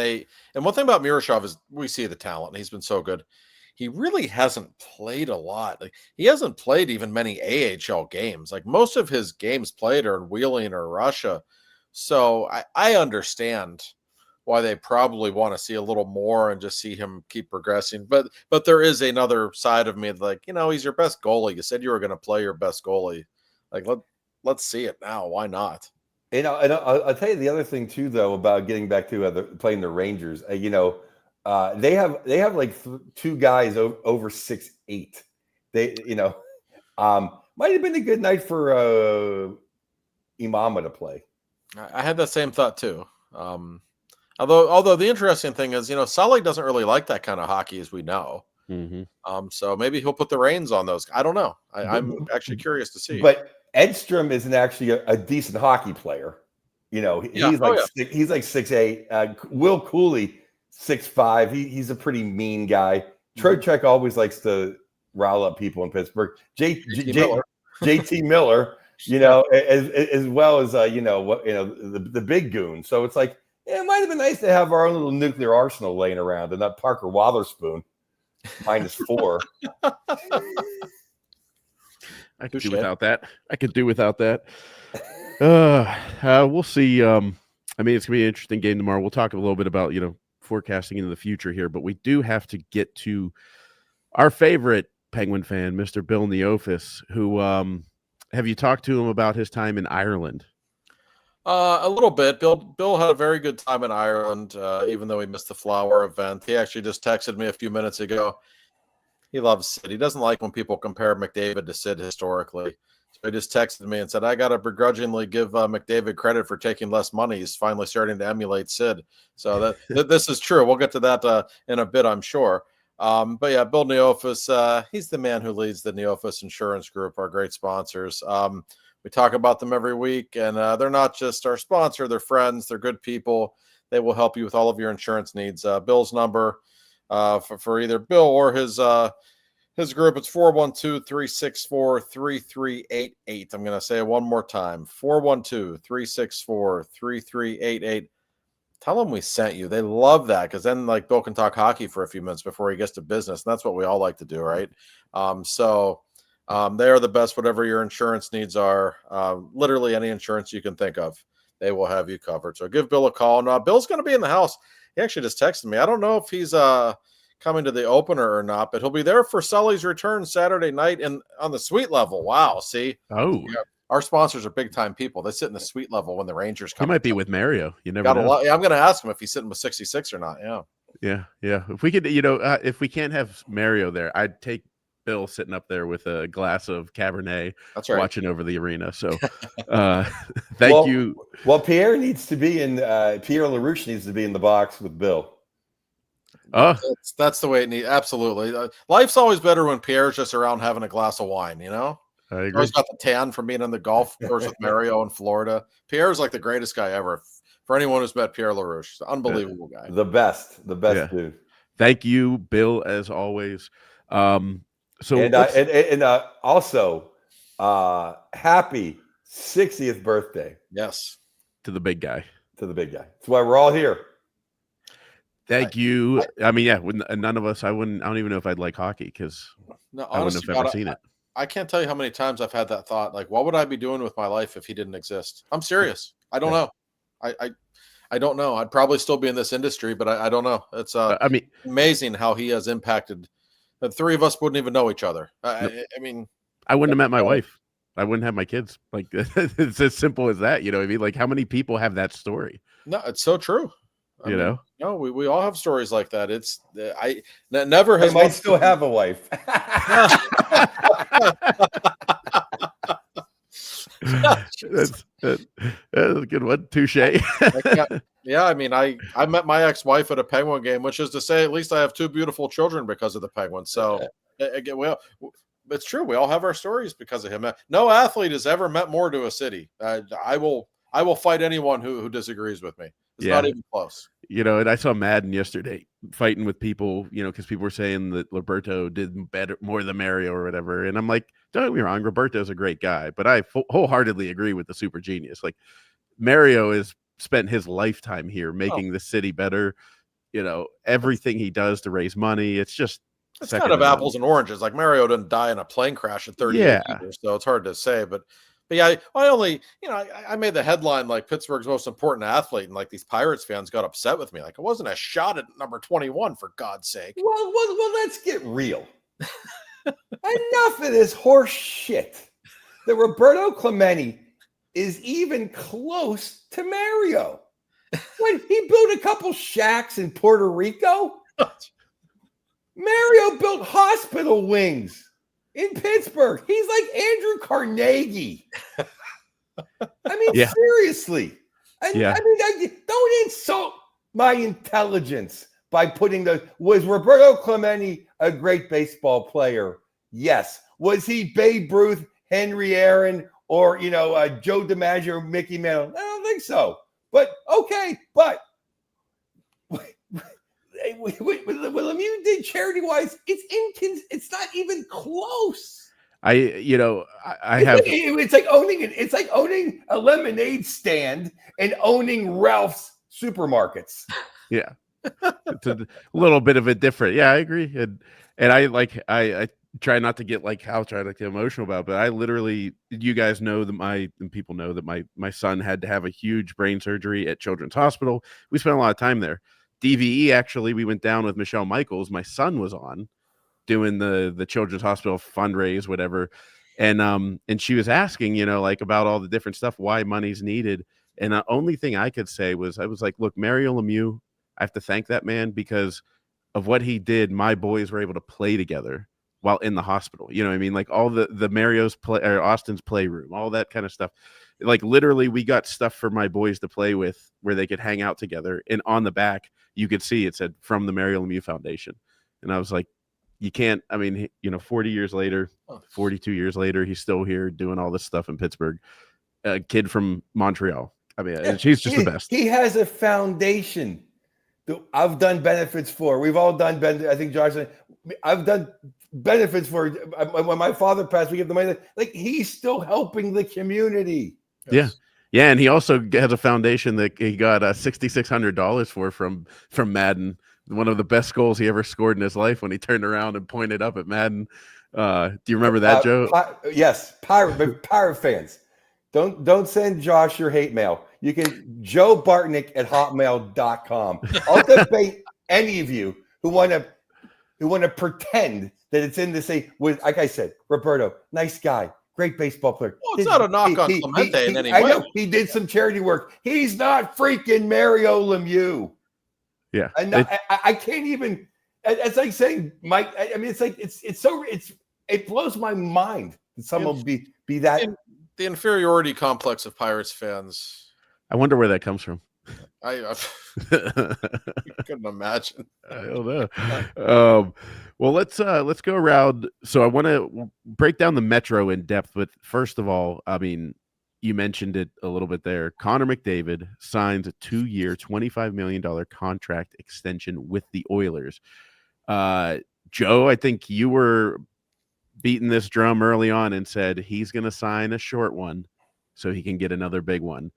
one thing about Miroshov is we see the talent, and he's been so good. He really hasn't played a lot. Like, he hasn't played even many AHL games. Like, most of his games played are in Wheeling or Russia. So I understand why they probably want to see a little more and just see him keep progressing. But there is another side of me, like, he's your best goalie. You said you were going to play your best goalie. Like, let's see it now. Why not? And I'll tell you the other thing too, though, about getting back to playing the Rangers. They have like two guys over 6'8". They might have been a good night for Imama to play. I had that same thought too. Although the interesting thing is, Sully doesn't really like that kind of hockey, as we know. Mm-hmm. So maybe he'll put the reins on those. I don't know. I'm actually curious to see. But Edstrom isn't actually a decent hockey player. He's like 6'8". Will Cooley 6'5". He's a pretty mean guy. Trocheck always likes to rile up people in Pittsburgh. JT Miller, as well as the big goon. So it's like, it might have been nice to have our own little nuclear arsenal laying around and not Parker Wotherspoon -4. I could do without that. We'll see. It's going to be an interesting game tomorrow. We'll talk a little bit about, forecasting into the future here, but we do have to get to our favorite Penguin fan, Mr. Bill Neofis, who, have you talked to him about his time in Ireland? A little bit. Bill had a very good time in Ireland, even though he missed the Flower event. He actually just texted me a few minutes ago. He loves Sid. He doesn't like when people compare McDavid to Sid historically. So he just texted me and said, I got to begrudgingly give McDavid credit for taking less money. He's finally starting to emulate Sid. So this is true. We'll get to that in a bit, I'm sure. But yeah, Bill Neofis, he's the man who leads the Neofis Insurance Group, our great sponsors. We talk about them every week, and they're not just our sponsor. They're friends. They're good people. They will help you with all of your insurance needs. Bill's number for either Bill or his group, it's 412-364-3388. I'm going to say it one more time, 412-364-3388. Tell them we sent you. They love that, because then Bill can talk hockey for a few minutes before he gets to business. And that's what we all like to do, right? They are the best, whatever your insurance needs are. Literally any insurance you can think of, they will have you covered. So give Bill a call. Now, Bill's going to be in the house. He actually just texted me. I don't know if he's coming to the opener or not, but he'll be there for Sully's return Saturday night and on the suite level. Wow. See? Oh, yeah. Our sponsors are big time people. They sit in the suite level when the Rangers come. He might be with Mario. You never know. I'm going to ask him if he's sitting with 66 or not. Yeah. Yeah. If we could, if we can't have Mario there, I'd take Bill sitting up there with a glass of Cabernet. That's right. Watching over the arena. So thank you. Well, Pierre LaRouche needs to be in the box with Bill. Oh, That's the way it needs. Absolutely. Life's always better when Pierre's just around having a glass of wine, you know? I agree. Always got the tan from being on the golf course with Mario in Florida. Pierre's like the greatest guy ever. For anyone who's met Pierre LaRouche, unbelievable guy. The best dude. Thank you, Bill, as always. So also, happy 60th birthday. Yes, to the big guy. That's why we're all here. Thank you. I mean, yeah, none of us. I don't even know if I'd like hockey because I wouldn't have ever seen it. I can't tell you how many times I've had that thought. Like, what would I be doing with my life if he didn't exist? I'm serious. I don't know. I don't know. I'd probably still be in this industry, but I don't know. It's amazing how he has impacted. The three of us wouldn't even know each other. I mean, I wouldn't have met my wife. I wouldn't have my kids. Like, it's as simple as that. You know what I mean? Like, how many people have that story? No, it's so true. I mean, no, we all have stories like that. It's never has. I might still have a wife. That's a good one. Touche. Yeah, I mean, I met my ex-wife at a Penguin game, which is to say, at least I have two beautiful children because of the Penguins. So again, it's true. We all have our stories because of him. No athlete has ever meant more to a city. I will fight anyone who disagrees with me. It's not even close. You know, and I saw Madden yesterday fighting with people, you know, because people were saying that Roberto did better, more than Mario or whatever. And I'm like, don't get me wrong, Roberto's a great guy, but I wholeheartedly agree with the super genius. Like, Mario has spent his lifetime here making the city better. You know, everything he does to raise money. It's just it's kind of apples and oranges. Like, Mario didn't die in a plane crash at 38 years, so it's hard to say. But yeah, I made the headline like Pittsburgh's most important athlete, and like these Pirates fans got upset with me. Like, it wasn't a shot at number 21, for God's sake. Well, let's get real. Enough of this horse shit. That Roberto Clemente is even close to Mario. When he built a couple shacks in Puerto Rico, Mario built hospital wings in Pittsburgh. He's like Andrew Carnegie. I mean, seriously. I mean, don't insult my intelligence by putting was Roberto Clemente a great baseball player? Yes. Was he Babe Ruth, Henry Aaron, or, Joe DiMaggio, Mickey Mantle? I don't think so. But okay. But what Lemieux did charity-wise, it's not even close. I have. It's like owning a lemonade stand and owning Ralph's supermarkets. Yeah, it's a little bit of a different. Yeah, I agree, and I try not to get emotional about it, but I literally, you guys know that people know that my son had to have a huge brain surgery at Children's Hospital. We spent a lot of time there. DVE, actually, we went down with Michelle Michaels. My son was on doing the Children's Hospital fundraise, whatever. And she was asking, about all the different stuff, why money's needed. And the only thing I could say was, I was like, look, Mario Lemieux, I have to thank that man because of what he did. My boys were able to play together while in the hospital. You know what I mean? Like all the Mario's play, or Austin's playroom, all that kind of stuff. Like literally we got stuff for my boys to play with where they could hang out together. And on the back, you could see it said from the Mario Lemieux Foundation. And I was like, you can't, 40 years later, 42 years later, he's still here doing all this stuff in Pittsburgh. A kid from Montreal. He's just the best. He has a foundation that I've done benefits for. We've all done benefits. I think Josh, I've done benefits for. When my father passed, we give the money. Like, he's still helping the community. Yes. Yeah, and he also has a foundation that he got $6,600 for from Madden. One of the best goals he ever scored in his life when he turned around and pointed up at Madden. Do you remember that, Joe? Yes, Pirate fans. Don't send Josh your hate mail. You can Joe Bartnick at hotmail.com. I'll debate any of you who want to pretend that it's in the same with, like I said, Roberto, nice guy, great baseball player. Well, it's not a knock on Clemente in any way. I know he did some charity work. He's not freaking Mario Lemieux. Yeah, and I can't even. It's like saying Mike. I mean, it blows my mind that someone be that. The inferiority complex of Pirates fans. I wonder where that comes from. I couldn't imagine. I don't know. Well, let's go around. So I want to break down the Metro in depth. But first of all, I mean, you mentioned it a little bit there. Connor McDavid signs a 2-year, $25 million contract extension with the Oilers. Joe, I think you were beating this drum early on and said he's going to sign a short one so he can get another big one.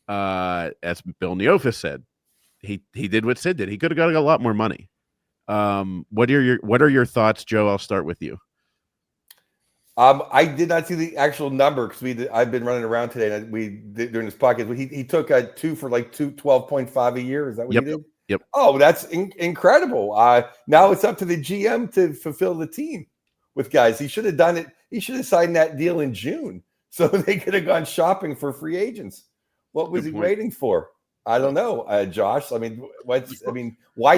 As Bill Neofus said, he did what Sid did. He could have got a lot more money. What are your thoughts, Joe? I'll start with you. I did not see the actual number because I've been running around today and we did during this podcast. He took a 2 for like 12.5 a year. Is that what he did? Yep. Oh, that's incredible. Now it's up to the GM to fulfill the team with guys. He should have done it. He should have signed that deal in June so they could have gone shopping for free agents. What was he waiting for? I don't know, Josh. I mean, why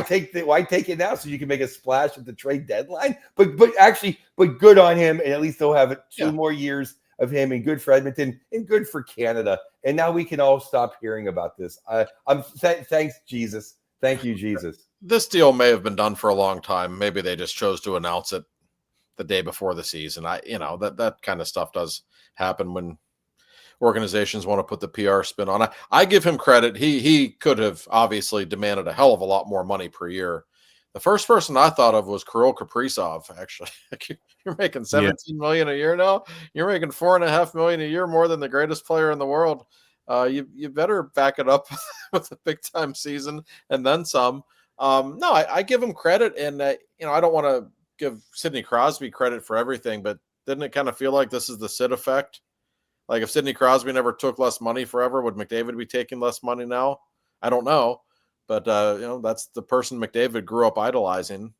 take it now so you can make a splash at the trade deadline? But good on him, and at least they'll have 2 more years of him, and good for Edmonton and good for Canada. And now we can all stop hearing about this. Thanks, Jesus. Thank you, Jesus. This deal may have been done for a long time. Maybe they just chose to announce it the day before the season. That kind of stuff does happen when organizations want to put the PR spin on it. I give him credit. He could have obviously demanded a hell of a lot more money per year. The first person I thought of was Kirill Kaprizov. Actually, you're making $17 million a year now. You're making $4.5 million a year more than the greatest player in the world. You better back it up with a big time season and then some. No, I give him credit, and I don't want to give Sidney Crosby credit for everything, but didn't it kind of feel like this is the Sid effect? Like if Sidney Crosby never took less money forever, would McDavid be taking less money now? I don't know. But, that's the person McDavid grew up idolizing.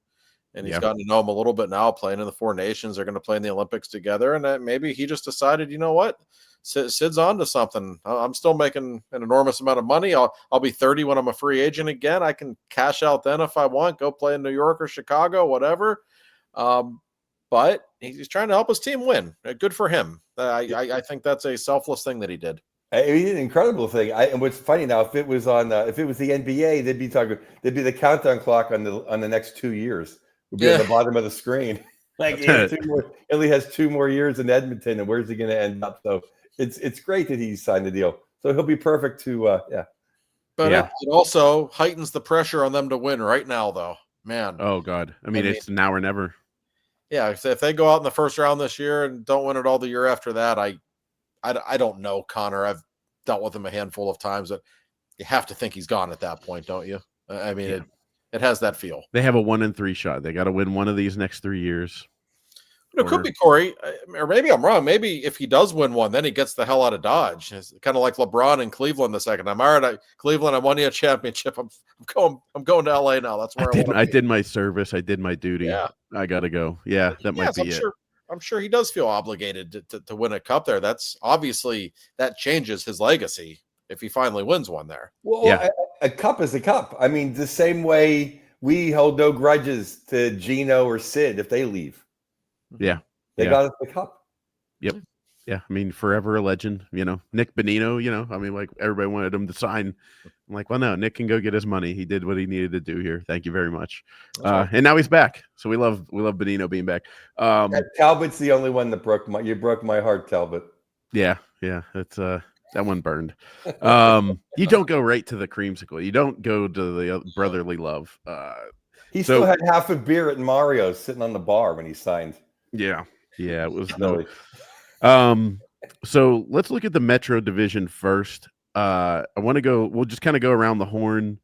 And he's gotten to know him a little bit now, playing in the 4 nations. They're going to play in the Olympics together. And maybe he just decided, you know what? Sid's on to something. I'm still making an enormous amount of money. I'll be 30 when I'm a free agent again. I can cash out then if I want, go play in New York or Chicago, whatever. But he's trying to help his team win. Good for him. I think that's a selfless thing that he did. He did an incredible thing. And what's funny now, if it was the NBA, they'd be the countdown clock on the next 2 years. Would be at the bottom of the screen. Like he only has 2 more years in Edmonton, and where's he going to end up? So it's great that he signed the deal. So he'll be perfect to But it also heightens the pressure on them to win right now, though. Man. Oh God. I mean, it's now or never. Yeah, if they go out in the first round this year and don't win it all the year after that, I don't know, Connor. I've dealt with him a handful of times. That you have to think he's gone at that point, don't you? I mean, it has that feel. They have a 1-3 shot. They got to win one of these next 3 years. It could be Corey, or maybe I'm wrong. Maybe if he does win one, then he gets the hell out of Dodge. It's kind of like LeBron in Cleveland the second time. All right, Cleveland, I won you a championship. I'm going to LA now. That's where I did my service. I did my duty. Yeah. I got to go. Yeah, that might be it. I'm sure he does feel obligated to win a cup there. That's obviously that changes his legacy if he finally wins one there. Well, a cup is a cup. I mean, the same way we hold no grudges to Gino or Sid if they leave. Yeah. They got us the cup. Yep. Yeah. I mean, forever a legend, Nick Bonino, I mean, like everybody wanted him to sign. I'm like, well, no, Nick can go get his money. He did what he needed to do here. Thank you very much. And now he's back. So we love Bonino being back. Talbot's the only one that broke my heart, Talbot. Yeah. Yeah. It's that one burned. You don't go right to the creamsicle. You don't go to the brotherly love. He still had half a beer at Mario's sitting on the bar when he signed. Yeah. Yeah. It was no. So let's look at the Metro division first. We'll just kind of go around the horn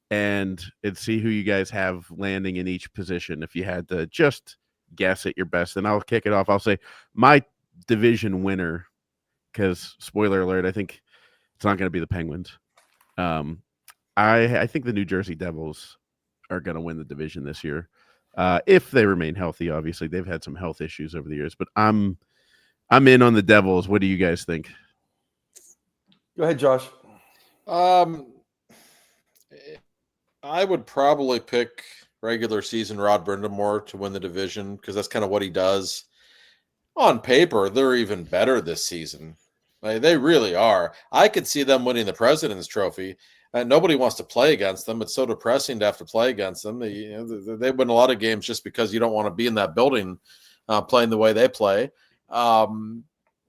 and see who you guys have landing in each position. If you had to just guess at your best, and I'll kick it off. I'll say my division winner, because spoiler alert, I think it's not going to be the Penguins. I think the New Jersey Devils are going to win the division this year. If they remain healthy. Obviously they've had some health issues over the years, but I'm in on the Devils. What do you guys think? Go ahead, Josh. I would probably pick regular season Rod Brind'Amour to win the division because that's kind of what he does. On paper, they're even better this season. Like, they really are. I could see them winning the President's Trophy. And nobody wants to play against them. It's so depressing to have to play against them. They win a lot of games just because you don't want to be in that building playing the way they play.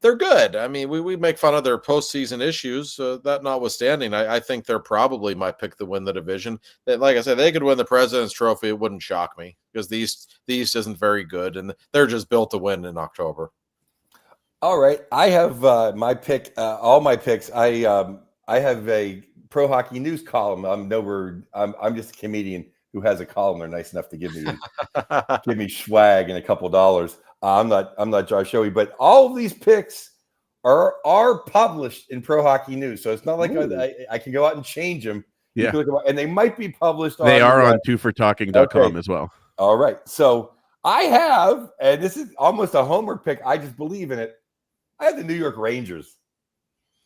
They're good. I mean, we make fun of their postseason issues. That notwithstanding, I think they're probably my pick to win the division. Like I said, they could win the President's Trophy. It wouldn't shock me because the East isn't very good, and they're just built to win in October. All right, I have my pick. All my picks. I have a Pro Hockey News column. I'm just a comedian who has a column. They're nice enough to give me swag and a couple dollars. I'm not Josh Showy, but all of these picks are published in Pro Hockey News, so it's not like I can go out and change them. Yeah, and they might be published. They are on twofortalking.com as well. All right, so I have, and this is almost a homer pick. I just believe in it. I have the New York Rangers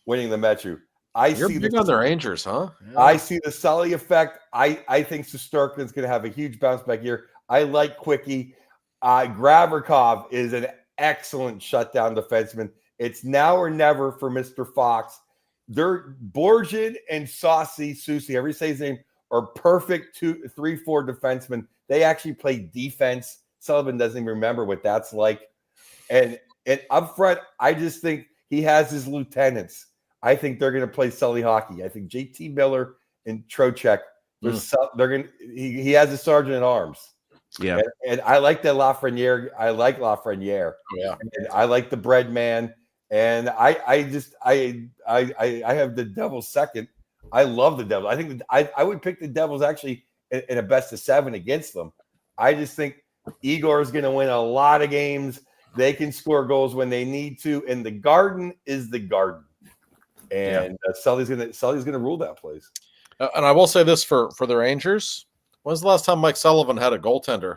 winning the Metro. You're big on the Rangers, huh? Yeah. I see the Sully effect. I think Shesterkin's going to have a huge bounce back year. I like Quickie. Gavrikov is an excellent shutdown defenseman. It's now or never for Mr. Fox. They're Borjan and Susie, however you say his name, are perfect 3-4 defensemen. They actually play defense. Sullivan doesn't even remember what that's like. And up front, I just think he has his lieutenants. I think they're going to play Sully hockey. I think JT Miller and Trocheck, they're going. He has a sergeant at arms. Yeah, and I like that Lafreniere. I like Lafreniere. Yeah, and I like the bread man. And I have the Devils second. I love the Devils. I think I would pick the Devils actually in a best of 7 against them. I just think Igor is going to win a lot of games. They can score goals when they need to, and the Garden is the Garden. And Sully's gonna rule that place. And I will say this for the Rangers: when's the last time Mike Sullivan had a goaltender?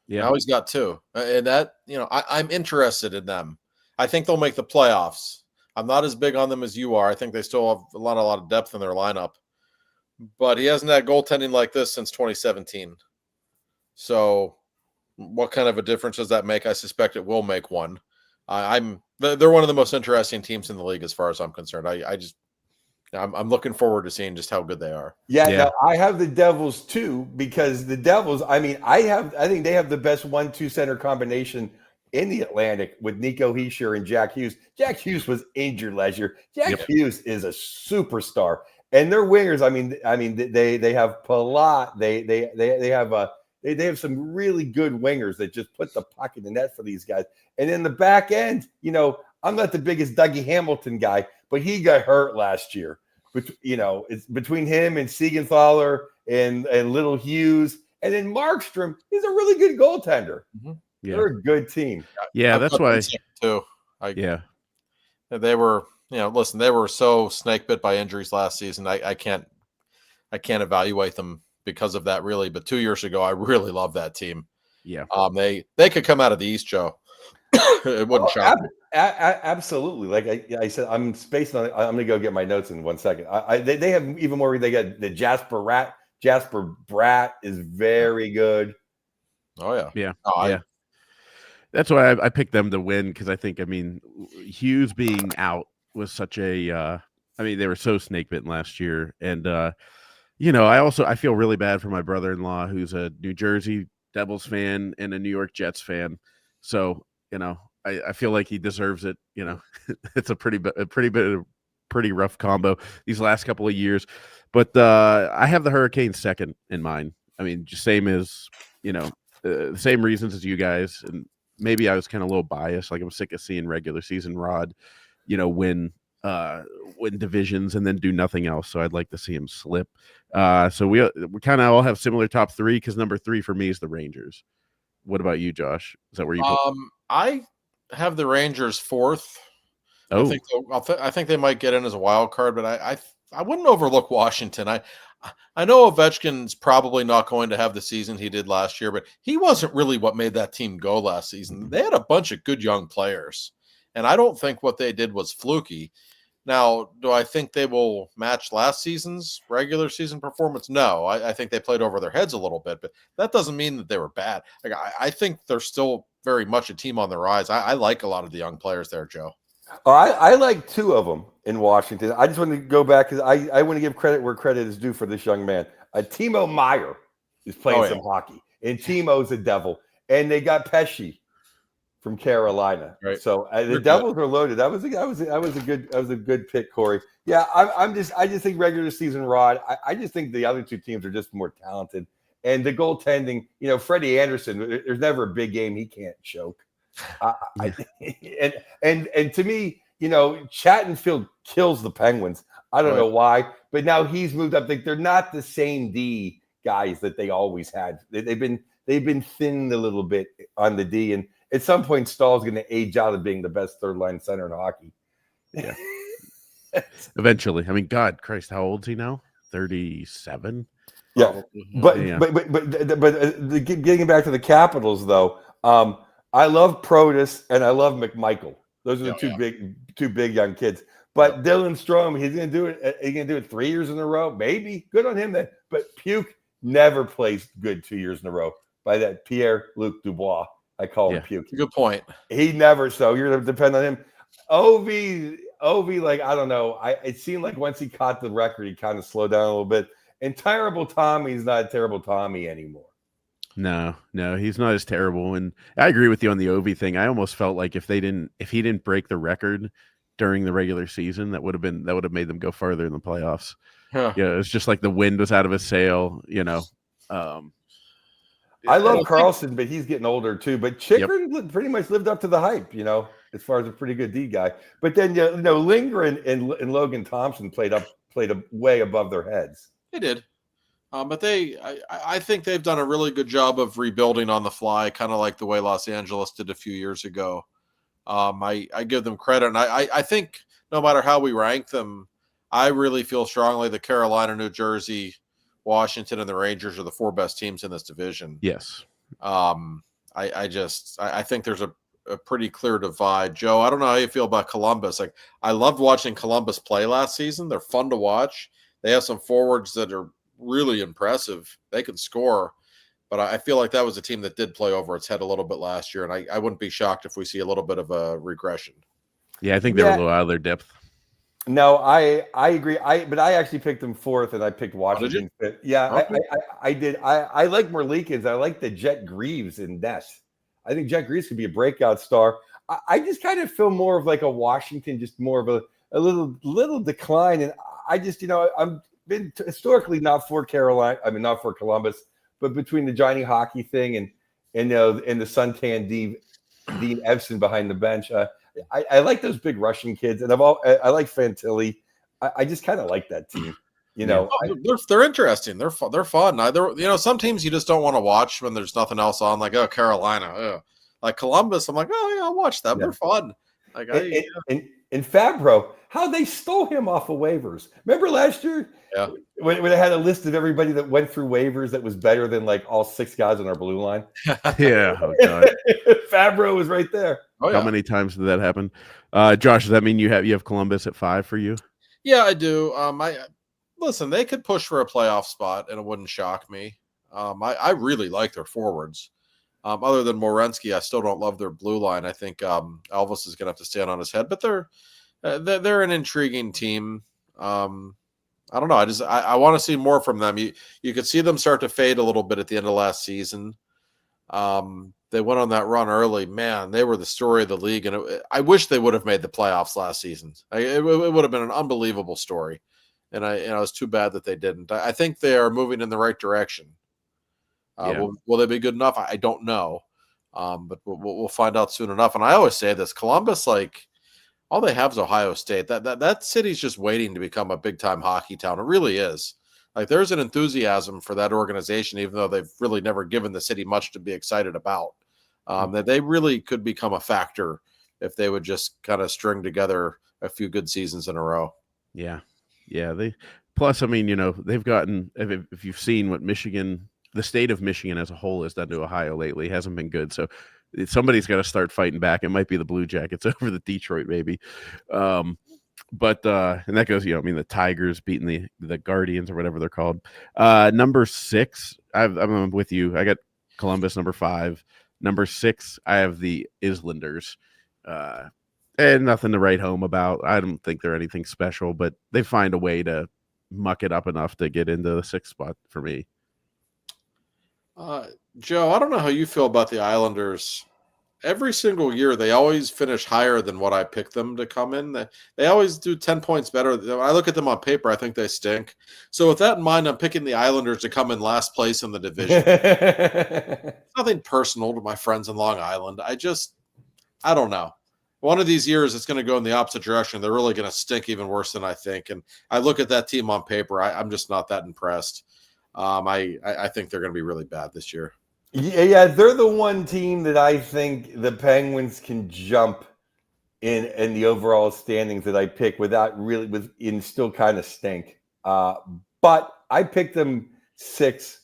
Yeah, now he's got 2, and that I'm interested in them. I think they'll make the playoffs. I'm not as big on them as you are. I think they still have a lot of depth in their lineup, but he hasn't had goaltending like this since 2017. So, what kind of a difference does that make? I suspect it will make one. They're one of the most interesting teams in the league as far as I'm concerned. I'm looking forward to seeing just how good they are. Yeah. No, I have the Devils too, because the Devils, I think they have the best 1-2 center combination in the Atlantic with Nico Hischier and Jack Hughes. Jack Hughes was injured last year. Jack Hughes is a superstar. And their wingers, they have Palat, they have some really good wingers that just put the puck in the net for these guys. And in the back end, I'm not the biggest Dougie Hamilton guy, but he got hurt last year. But it's between him and Siegenthaler and Little Hughes, and then Markstrom is a really good goaltender. Mm-hmm. Yeah. They're a good team. Yeah, that's why too. They were, listen, they were so snake bit by injuries last season. I can't evaluate them because of that, really. But 2 years ago, I really loved that team. Yeah. They could come out of the East, Joe. It wouldn't shock me. Absolutely. Like I said, I'm spacing on it. I'm gonna go get my notes in 1 second. They have even more. They got the Jasper Bratt is very good. Oh yeah. Yeah. Yeah. That's why I picked them to win, because I think, Hughes being out was such a they were so snake bitten last year. And I feel really bad for my brother-in-law, who's a New Jersey Devils fan and a New York Jets fan. So, I feel like he deserves it. It's a pretty rough combo these last couple of years. But I have the Hurricanes second in mind. Just same as, the same reasons as you guys. And maybe I was kind of a little biased. Like, I'm sick of seeing regular season Rod, win divisions and then do nothing else. So I'd like to see him slip. So we kind of all have similar top 3, because number 3 for me is the Rangers. What about you, Josh? Is that where you put? I have the Rangers 4th. Oh, I think they might get in as a wild card, but I wouldn't overlook Washington. I know Ovechkin's probably not going to have the season he did last year, but he wasn't really what made that team go last season. They had a bunch of good young players, and I don't think what they did was fluky. Now, do I think they will match last season's regular season performance? No, I think they played over their heads a little bit, but that doesn't mean that they were bad. Like, I think they're still very much a team on the rise. I like a lot of the young players there, Joe. Oh, I like two of them in Washington. I just want to go back because I want to give credit where credit is due for this young man. Timo Meyer is playing some hockey, and Timo's a devil. And they got Pesci from Carolina. Right. So the Devils are loaded. That was a good pick, Corey. Yeah, I just think regular season Rod. I just think the other two teams are just more talented. And the goaltending, Freddie Anderson. There's never a big game he can't choke. And to me, Chattenfield kills the Penguins. I don't know why, but now he's moved up. They're not the same D guys that they always had. They've been thinned a little bit on the D, and at some point, Stahl's going to age out of being the best third line center in hockey. Yeah, eventually. I mean, God Christ, how old is he now? 37. Yeah, but getting back to the Capitals though, I love Protas and I love McMichael. Those are the two big young kids. But Dylan Strome, he's going to do it. He's going to do it 3 years in a row, maybe. Good on him then. But Puke never plays good 2 years in a row. By that Pierre-Luc Dubois, I call him Puke. Good point. He never. So you're going to depend on him. Ovi, like I don't know. It seemed like once he caught the record, he kind of slowed down a little bit. And Terrible Tommy's not Terrible Tommy anymore. No, he's not as terrible. And I agree with you on the Ovi thing. I almost felt like if he didn't break the record during the regular season, that would have made them go farther in the playoffs. Huh. Yeah, it's just like the wind was out of his sail. I love Carlson, but he's getting older too. But Chychrun pretty much lived up to the hype, as far as a pretty good D guy. But then Lindgren and Logan Thompson played way above their heads. They did. But I think they've done a really good job of rebuilding on the fly, kind of like the way Los Angeles did a few years ago. I give them credit. And I think no matter how we rank them, I really feel strongly that Carolina, New Jersey, Washington, and the Rangers are the four best teams in this division. Yes. I think there's a pretty clear divide. Joe, I don't know how you feel about Columbus. Like, I loved watching Columbus play last season. They're fun to watch. They have some forwards that are really impressive. They can score, but I feel like that was a team that did play over its head a little bit last year, and I wouldn't be shocked if we see a little bit of a regression. Yeah, I think they're a little out of their depth. No, I agree. But I actually picked them fourth, and I picked Washington fifth. Yeah, okay. I did. I like Merlikins. I like the Jet Greaves in Ness. I think Jet Greaves could be a breakout star. I just kind of feel more of like a Washington, just more of a little decline. And I just, I'm been historically not for Carolina. I mean, not for Columbus, but between the Johnny Hockey thing and the suntan Dean Evson behind the bench. I like those big Russian kids, and I like Fantilli. I just kind of like that team. They're interesting. They're fun. Some teams you just don't want to watch when there's nothing else on. Like, Carolina, like Columbus. I'm like, I'll watch them. Yeah. They're fun. Like, and Fabro, how they stole him off of waivers. Remember last year? Yeah. When they had a list of everybody that went through waivers that was better than like all six guys on our blue line. Yeah. Oh, God. Fabro was right there. Oh, yeah. How many times did that happen? Josh, does that mean you have Columbus at 5 for you? Yeah, I do. Listen, they could push for a playoff spot and it wouldn't shock me. I really like their forwards. Other than Morensky, I still don't love their blue line. I think Elvis is going to have to stand on his head, but they're an intriguing team. I don't know. I want to see more from them. You could see them start to fade a little bit at the end of last season. They went on that run early. Man, they were the story of the league, and I wish they would have made the playoffs last season. It would have been an unbelievable story, and it was too bad that they didn't. I think they are moving in the right direction. Will they be good enough? I don't know, but we'll find out soon enough. And I always say this: Columbus, like, all they have is Ohio State. That city's just waiting to become a big-time hockey town. It really is. Like, there's an enthusiasm for that organization, even though they've really never given the city much to be excited about. That they really could become a factor if they would just kind of string together a few good seasons in a row. Yeah. Plus, I mean, they've gotten, if you've seen what the state of Michigan as a whole has done to Ohio lately, it hasn't been good. So somebody's got to start fighting back. It might be the Blue Jackets over the Detroit, maybe. But and that goes, the Tigers beating the Guardians or whatever they're called. Number 6, I'm with you. I got Columbus number 5. Number 6, I have the Islanders. And And nothing to write home about. I don't think they're anything special, but they find a way to muck it up enough to get into the 6th spot for me. Joe, I don't know how you feel about the Islanders. Every single year, they always finish higher than what I pick them to come in. They always do 10 points better. When I look at them on paper, I think they stink. So with that in mind, I'm picking the Islanders to come in last place in the division. Nothing personal to my friends in Long Island. I don't know. One of these years, it's going to go in the opposite direction. They're really going to stink even worse than I think. And I look at that team on paper. I'm just not that impressed. I think they're going to be really bad this year. Yeah, they're the one team that I think the Penguins can jump in the overall standings that I pick without really still kind of stink. But I picked them 6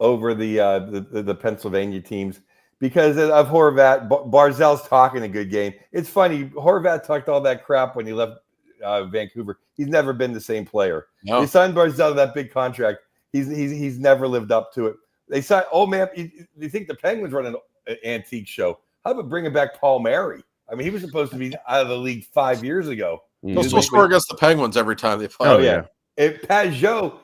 over the Pennsylvania teams because of Horvat. Barzal's talking a good game. It's funny. Horvat talked all that crap when he left Vancouver. He's never been the same player. No. They signed Barzal to that big contract. He's never lived up to it. They said, "Oh man, you think the Penguins run an antique show? How about bringing back Paul Mary? I mean, he was supposed to be out of the league 5 years ago. They'll still score against the Penguins every time they play. Oh yeah, and Pajot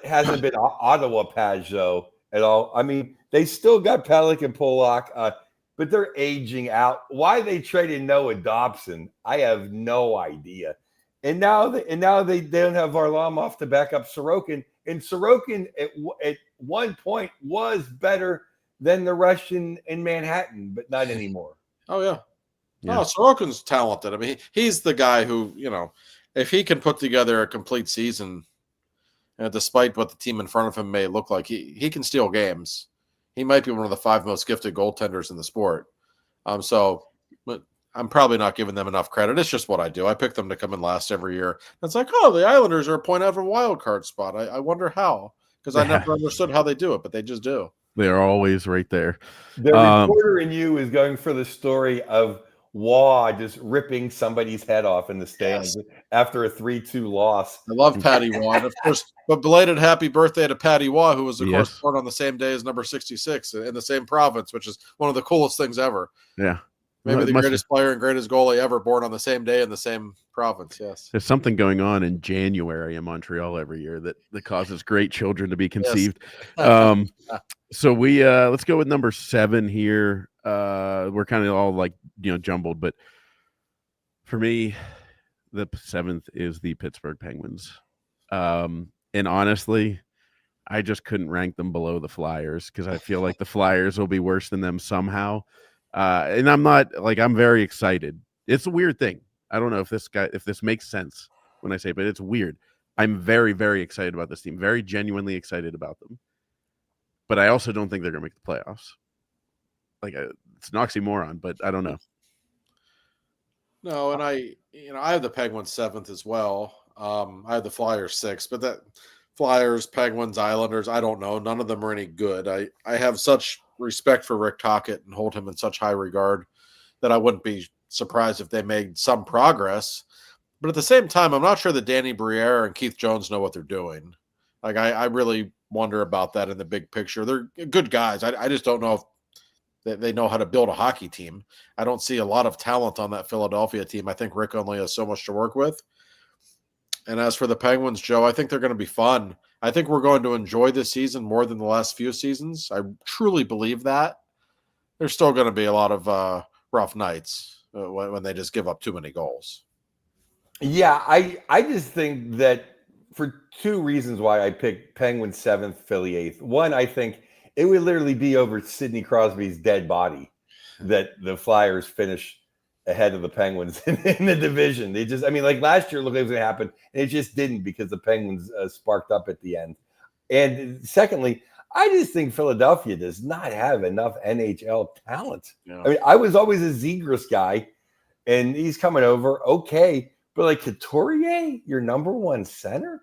hasn't been Ottawa Pajot at all. I mean, they still got Pelech and Polak, but they're aging out. Why they traded Noah Dobson, I have no idea. And now they don't have Varlamov to back up Sorokin. And Sorokin at one point was better than the Russian in Manhattan, but not anymore. Oh, yeah. No, Sorokin's talented. I mean, he's the guy who, if he can put together a complete season, despite what the team in front of him may look like, he can steal games. He might be one of the 5 most gifted goaltenders in the sport. But I'm probably not giving them enough credit. It's just what I do. I pick them to come in last every year. It's like, oh, the Islanders are a point out of a wild card spot. I wonder how, because I never understood how they do it, but they just do. They are always right there. The reporter in you is going for the story of Waugh just ripping somebody's head off in the stands after a 3-2 loss. I love Patty Waugh. And of course, but belated happy birthday to Patty Waugh, who was, of course, born on the same day as number 66 in the same province, which is one of the coolest things ever. Yeah. Maybe the greatest player and greatest goalie ever born on the same day in the same province, yes. There's something going on in January in Montreal every year that causes great children to be conceived. Yes. So we let's go with number 7 here. We're kind of all jumbled, but for me, the 7th is the Pittsburgh Penguins. And honestly, I just couldn't rank them below the Flyers because I feel like the Flyers will be worse than them somehow. And I'm very excited. It's a weird thing. I don't know if this makes sense when I say it, but it's weird. I'm very, very excited about this team. Very genuinely excited about them. But I also don't think they're going to make the playoffs. It's an oxymoron, but I don't know. No, and I have the Penguins 7th as well. I have the Flyers 6th, but that Flyers, Penguins, Islanders, I don't know. None of them are any good. I have such respect for Rick Tocchet and hold him in such high regard that I wouldn't be surprised if they made some progress. But at the same time, I'm not sure that Danny Briere and Keith Jones know what they're doing. I really wonder about that in the big picture. They're good guys. I just don't know if they know how to build a hockey team. I don't see a lot of talent on that Philadelphia team. I think Rick only has so much to work with. And as for the Penguins, Joe, I think they're going to be fun. I think we're going to enjoy this season more than the last few seasons. I truly believe that. There's still going to be a lot of rough nights when they just give up too many goals. Yeah, I just think that for 2 reasons why I picked Penguins 7th, Philly 8th. One, I think it would literally be over Sidney Crosby's dead body that the Flyers finish ahead of the Penguins in the division. They just, last year it looked like it was going to happen, and it just didn't because the Penguins sparked up at the end. And secondly, I just think Philadelphia does not have enough NHL talent. Yeah. I was always a Zegras guy, and he's coming over, okay, but Couturier, your number 1 center?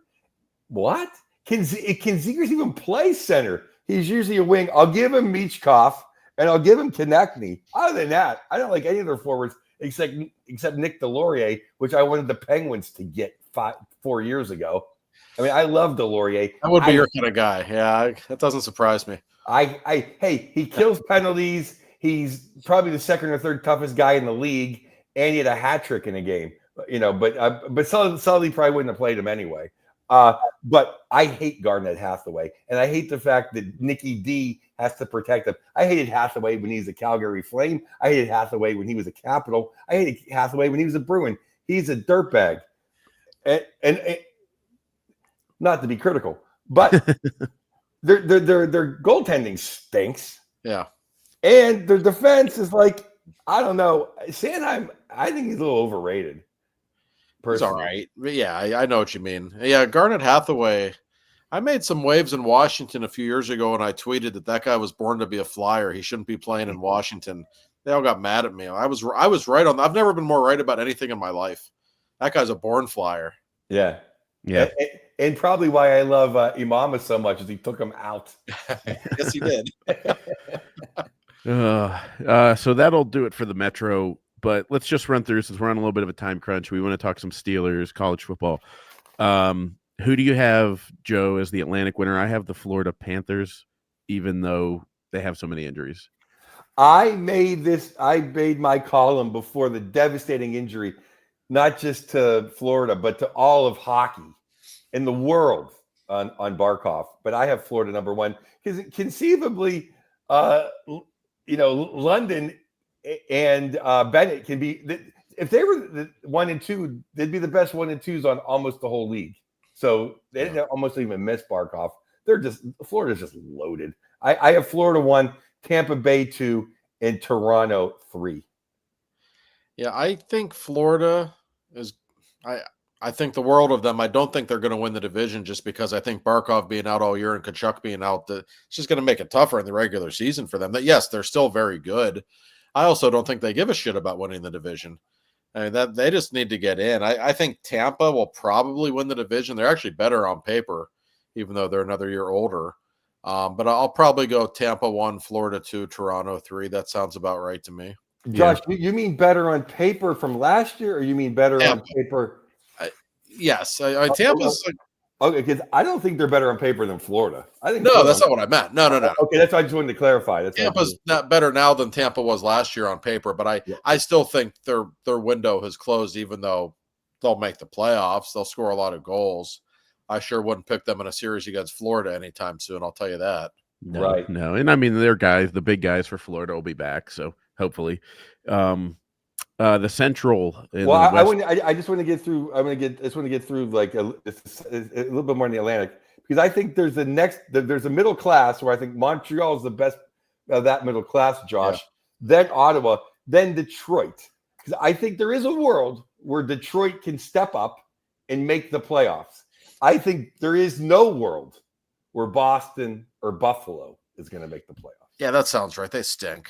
What? Can Zegras even play center? He's usually a wing. I'll give him Michkov, and I'll give him Konechny. Other than that, I don't like any of their forwards except Nick Delorier, which I wanted the Penguins to get 4 years ago. I love Delorier. That would be your kind of guy. Yeah, that doesn't surprise me. Hey, he kills penalties. He's probably the 2nd or 3rd toughest guy in the league. and he had a hat trick in a game. But Sully probably wouldn't have played him anyway. But I hate Garnett Hathaway, and I hate the fact that Nikki D has to protect him. I hated Hathaway when he was a Calgary Flame. I hated Hathaway when he was a Capital. I hated Hathaway when he was a Bruin. He's a dirtbag, and not to be critical, but their goaltending stinks. Yeah, and their defense is like, I don't know. Sanheim, I think he's a little overrated. He's all right. Yeah, I know what you mean. Yeah, Garnett Hathaway. I made some waves in Washington a few years ago, and I tweeted that guy was born to be a Flyer. He shouldn't be playing in Washington. They all got mad at me. I was right on. I've never been more right about anything in my life. That guy's a born Flyer. Yeah. And probably why I love Imama so much is he took him out. Yes, he did. So that'll do it for the Metro. But let's just run through, since we're on a little bit of a time crunch. We want to talk some Steelers, college football. Who do you have, Joe, as the Atlantic winner? I have the Florida Panthers, even though they have so many injuries. I made my column before the devastating injury, not just to Florida, but to all of hockey in the world on Barkov. But I have Florida number one because conceivably, London and Bennett can be, if they were the 1 and 2, they'd be the best 1 and 2s on almost the whole league. So they didn't almost even miss Barkov. Florida's just loaded. I have Florida 1, Tampa Bay 2, and Toronto 3. Yeah, I think Florida is. I think the world of them. I don't think they're going to win the division just because I think Barkov being out all year and Tkachuk being out, it's just going to make it tougher in the regular season for them. That yes, they're still very good. I also don't think they give a shit about winning the division. I mean, that they just need to get in. I think Tampa will probably win the division. They're actually better on paper, even though they're another year older. But I'll probably go Tampa 1, Florida 2, Toronto 3. That sounds about right to me. Josh, you mean better on paper from last year, or you mean better on paper? Yes, Tampa's. Okay, because I don't think they're better on paper than Florida. I think that's not what I meant. No. Okay, that's why I just wanted to clarify. Tampa's not better now than Tampa was last year on paper, but I still think their window has closed. Even though they'll make the playoffs, they'll score a lot of goals. I sure wouldn't pick them in a series against Florida anytime soon. I'll tell you that. No, and I mean the big guys for Florida will be back, so hopefully. The Central. I just want to get through. I just want to get through like a little bit more in the Atlantic, because I think there's a middle class where I think Montreal is the best of that middle class, Josh. Yeah. Then Ottawa, then Detroit, because I think there is a world where Detroit can step up and make the playoffs. I think there is no world where Boston or Buffalo is going to make the playoffs. Yeah, that sounds right. They stink.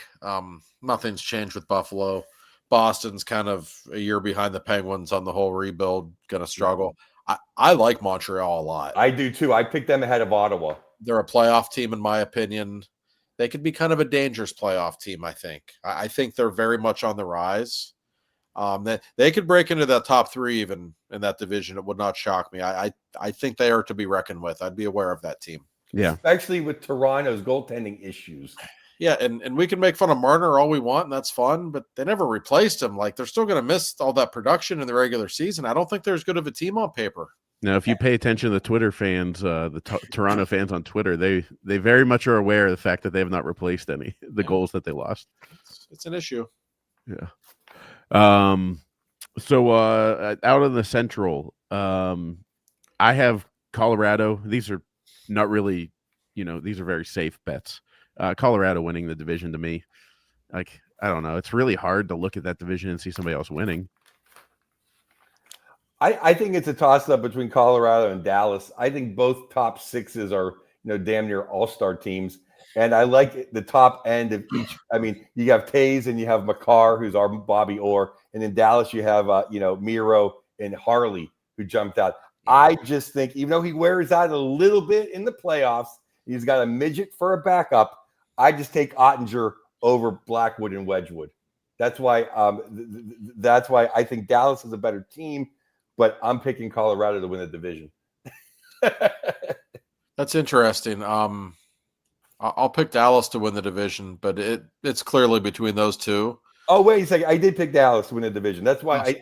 Nothing's changed with Buffalo. Boston's kind of a year behind the Penguins on the whole rebuild, going to struggle. I like Montreal a lot. I do too. I picked them ahead of Ottawa. They're a playoff team, in my opinion. They could be kind of a dangerous playoff team, I think. I think they're very much on the rise. They could break into that top 3 even in that division. It would not shock me. I think they are to be reckoned with. I'd be aware of that team. Yeah. Especially with Toronto's goaltending issues. Yeah, and we can make fun of Marner all we want, and that's fun, but they never replaced him. Like, they're still going to miss all that production in the regular season. I don't think they're as good of a team on paper. Now, if you pay attention to the Twitter fans, Toronto fans on Twitter, they very much are aware of the fact that they have not replaced the goals that they lost. It's an issue. Yeah. So out of the Central, I have Colorado. These are not really, these are very safe bets. Colorado winning the division to me. Like, I don't know. It's really hard to look at that division and see somebody else winning. I think it's a toss-up between Colorado and Dallas. I think both top 6s are, damn near all-star teams. And I like the top end of each. I mean, you have Taze and you have Makar, who's our Bobby Orr. And in Dallas, you have, Miro and Harley, who jumped out. I just think, even though he wears out a little bit in the playoffs, he's got a midget for a backup. I just take Ottinger over Blackwood and Wedgwood. That's why I think Dallas is a better team, but I'm picking Colorado to win the division. That's interesting. I'll pick Dallas to win the division, but it's clearly between those two. Oh, wait a second. I did pick Dallas to win the division. That's why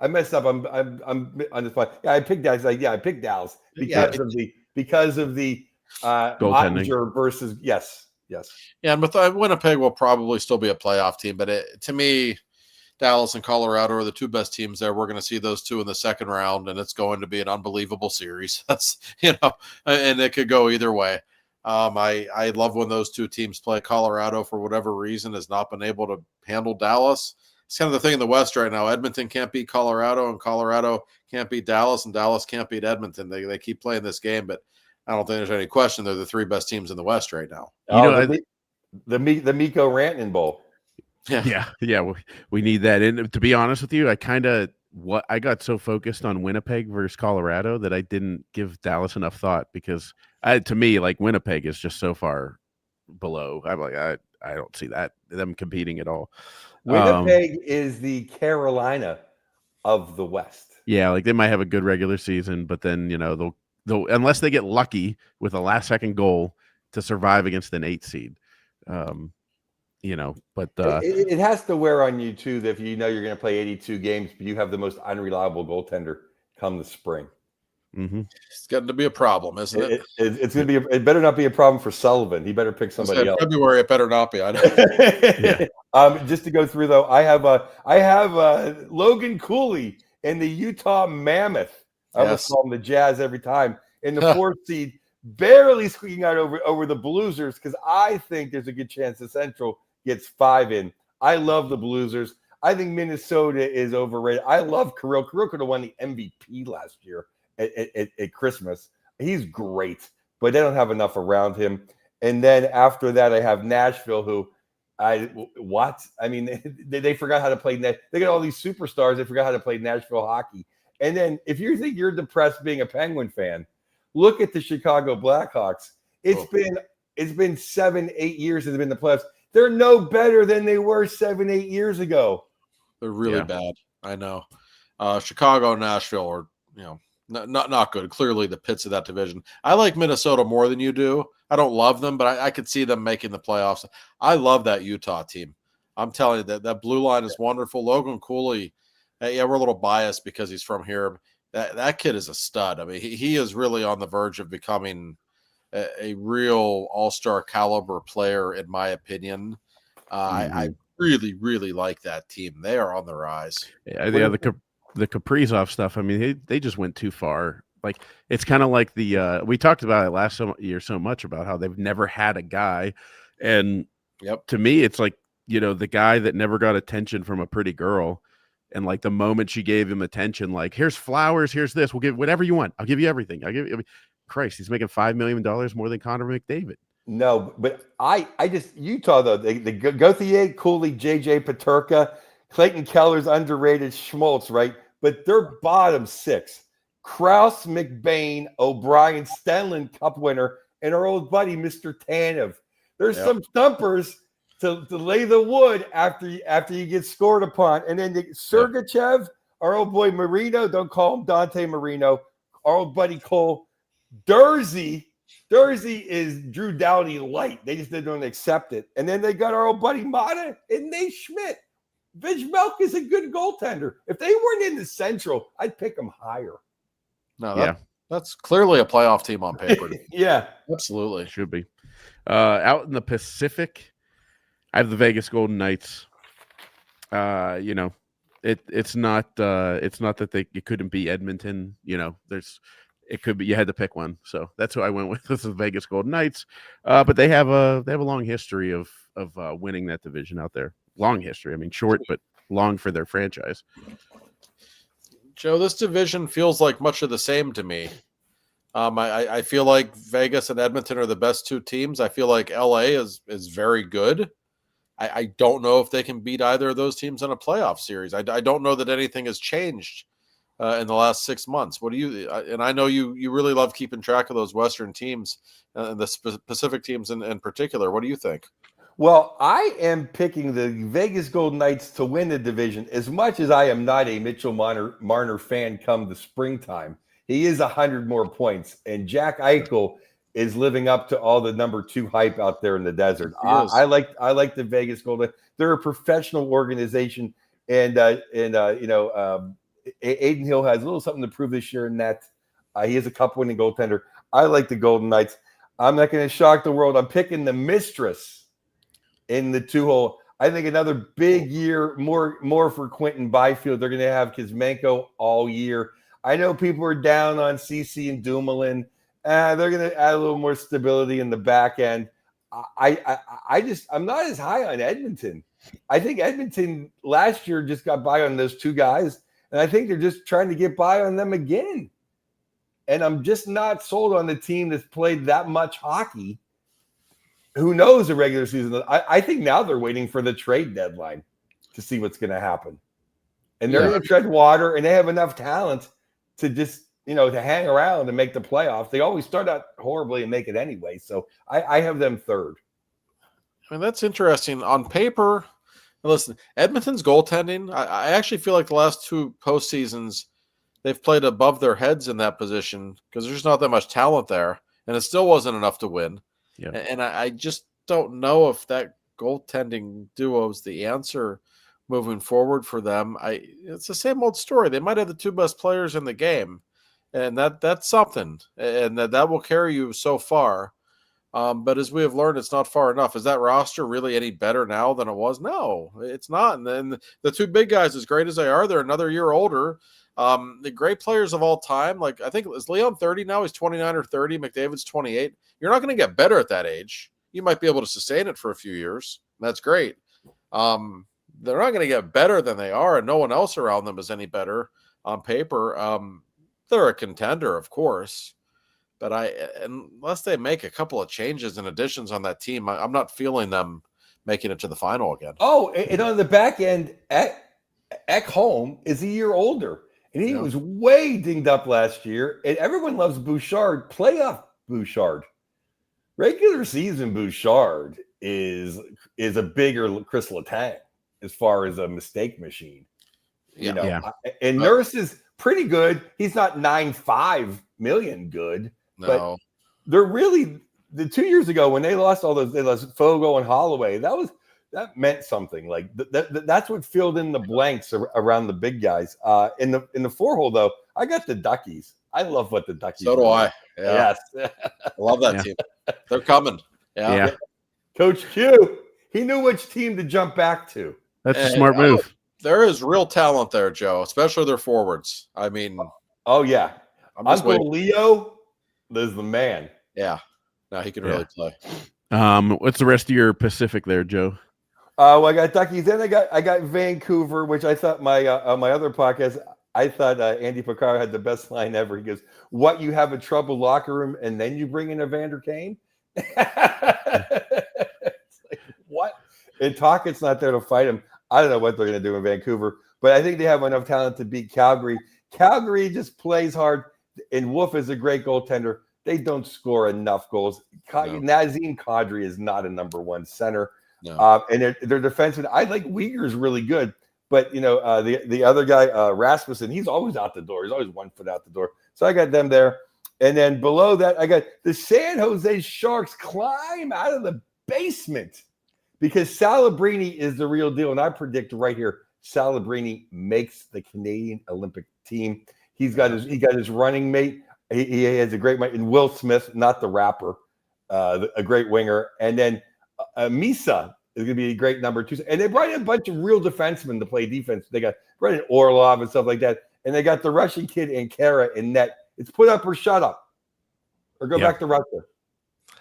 I messed up. I'm on the spot. Yeah, I picked Dallas. I picked Dallas because of the goaltending Ottinger versus yes. Yeah, and with Winnipeg will probably still be a playoff team, but to me, Dallas and Colorado are the two best teams there. We're going to see those two in the second round, and it's going to be an unbelievable series. That's and it could go either way. I love when those two teams play. Colorado, for whatever reason, has not been able to handle Dallas. It's kind of the thing in the West right now. Edmonton can't beat Colorado, and Colorado can't beat Dallas, and Dallas can't beat Edmonton. They keep playing this game, but I don't think there's any question they're the three best teams in the West right now. The Mikko Rantanen Bowl. Yeah. We need that. And to be honest with you, I got so focused on Winnipeg versus Colorado that I didn't give Dallas enough thought because to me, like Winnipeg is just so far below. I'm like, I don't see them competing at all. Winnipeg is the Carolina of the West. Yeah, like they might have a good regular season, but then they'll unless they get lucky with a last second goal to survive against an 8 seed. But it has to wear on you too that if you're going to play 82 games, but you have the most unreliable goaltender come the spring. Mm-hmm. It's getting to be a problem, isn't it? It's going to be. It better not be a problem for Sullivan. He better pick somebody else. February, it better not be. I know. Yeah. Just to go through though, I have Logan Cooley in the Utah Mammoth. I almost call him the Jazz every time in the 4th seed, barely squeaking out over the Bluesers because I think there's a good chance the Central gets 5 in. I love the Bluesers. I think Minnesota is overrated. I love Kirill. Kirill could have won the MVP last year at Christmas. He's great, but they don't have enough around him. And then after that, I have Nashville, who they forgot how to play. They got all these superstars. They forgot how to play Nashville hockey. And then if you think you're depressed being a Penguin fan, look at the Chicago Blackhawks. It's been 7-8 years since they've been in the playoffs. They're no better than they were 7-8 years ago. They're really bad. I know. Chicago, Nashville are, not good. Clearly the pits of that division. I like Minnesota more than you do. I don't love them, but I could see them making the playoffs. I love that Utah team. I'm telling you that blue line is wonderful. Logan Cooley, we're a little biased because he's from here. That kid is a stud. I mean, he is really on the verge of becoming a real all-star caliber player, in my opinion. I really, really like that team. They are on the rise. Yeah, the Kaprizov stuff. I mean, they just went too far. Like it's kind of like we talked about it last year so much about how they've never had a guy, and to me, it's like the guy that never got attention from a pretty girl. And like the moment she gave him attention, like here's flowers, here's this, we'll give whatever you want. I'll give you everything. Christ, he's making $5 million more than Connor McDavid. No, but I just Utah though. The Gauthier, Cooley, JJ Peterka, Clayton Keller's underrated, Schmaltz, right? But their bottom 6: Krause, McBain, O'Brien, Stenlund, Cup winner, and our old buddy Mr. Tanev. There's some stumpers to lay the wood after you get scored upon. And then Sergachev, our old boy Marino, don't call him Dante Marino, our old buddy Cole. Dursey is Drew Doughty light. They just didn't accept it. And then they got our old buddy Mata and Nate Schmidt. Vizmelk is a good goaltender. If they weren't in the Central, I'd pick them higher. No, that's clearly a playoff team on paper. Yeah, absolutely. Should be. Out in the Pacific, I have the Vegas Golden Knights. It's not that it couldn't be Edmonton. It could be, you had to pick one. So that's who I went with. This is Vegas Golden Knights. But they have a long history of winning that division out there. Long history. I mean, short, but long for their franchise. Joe, this division feels like much of the same to me. I feel like Vegas and Edmonton are the best two teams. I feel like LA is very good. I don't know if they can beat either of those teams in a playoff series. I don't know that anything has changed in the last 6 months. What do you? And I know you really love keeping track of those Western teams and the Pacific teams in particular. What do you think? Well, I am picking the Vegas Golden Knights to win the division. As much as I am not a Mitchell Marner fan come the springtime, he is 100 more points. And Jack Eichel is living up to all the number 2 hype out there in the desert. I like the Vegas Golden. They're a professional organization, and Aiden Hill has a little something to prove this year in that he is a cup-winning goaltender. I like the Golden Knights. I'm not going to shock the world. I'm picking the Mistress in the 2-hole. I think another big year, more for Quentin Byfield. They're going to have Kuzmenko all year. I know people are down on CC and Dumoulin. They're going to add a little more stability in the back end. I'm not as high on Edmonton. I think Edmonton last year just got by on those 2 guys, and I think they're just trying to get by on them again. And I'm just not sold on the team that's played that much hockey. Who knows the regular season? I think now they're waiting for the trade deadline to see what's going to happen. And they're going to tread water, and they have enough talent to just, to hang around and make the playoffs. They always start out horribly and make it anyway. So I have them third. I mean, that's interesting. On paper, listen, Edmonton's goaltending, I actually feel like the last 2 postseasons, they've played above their heads in that position because there's not that much talent there, and it still wasn't enough to win. Yeah. And I just don't know if that goaltending duo is the answer moving forward for them. It's the same old story. They might have the 2 best players in the game, and that's something, and that will carry you so far. But as we have learned, it's not far enough. Is that roster really any better now than it was? No, it's not. And then the 2 big guys, as great as they are, they're another year older. The great players of all time, like I think is Leon 30 now? He's 29 or 30. McDavid's 28. You're not going to get better at that age. You might be able to sustain it for a few years. That's great. They're not going to get better than they are, and no one else around them is any better on paper. They're a contender, of course, but unless they make a couple of changes and additions on that team, I'm not feeling them making it to the final again. Oh, and on the back end, Ekholm is a year older. And he was way dinged up last year. And everyone loves Bouchard. Playoff Bouchard. Regular season Bouchard is a bigger Chris Letang as far as a mistake machine. And Nurse is pretty good. He's not 9.5 million good. No. But they're really the 2 years ago when they lost they lost Fogo and Holloway. That meant something. Like that's what filled in the blanks around the big guys. In the 4-hole though, I got the Duckies. I love what the Duckies. So do I. Yeah. Yes, I love that team. They're coming. Yeah. Coach Q, he knew which team to jump back to. That's a smart move. There is real talent there, Joe, especially their forwards. I mean, oh yeah, Uncle Leo is the man. Yeah, no, he can really play. What's the rest of your Pacific there, Joe? Well, I got Duckies. Then I got Vancouver, which I thought my other podcast, I thought Andy Picard had the best line ever. He goes, "What, you have a troubled locker room and then you bring in Evander Kane?" It's like, what? And Tocchet's not there to fight him. I don't know what they're going to do in Vancouver, but I think they have enough talent to beat Calgary. Calgary just plays hard, and Wolf is a great goaltender. They don't score enough goals. Nazem Kadri is not a number 1 center. No. And their defenseman, I like Uyghur's really good, but the other guy, Rasmussen, he's always out the door. He's always 1 foot out the door. So I got them there. And then below that, I got the San Jose Sharks climb out of the basement because Salabrini is the real deal. And I predict right here, Salabrini makes the Canadian Olympic team. He got his running mate. He has a great mate, and Will Smith, not the rapper, a great winger. And then Misa is going to be a great number 2. And they brought in a bunch of real defensemen to play defense. They got brought in Orlov and stuff like that. And they got the Russian kid Ankara in net. It's put up or shut up. Or go back to Russia.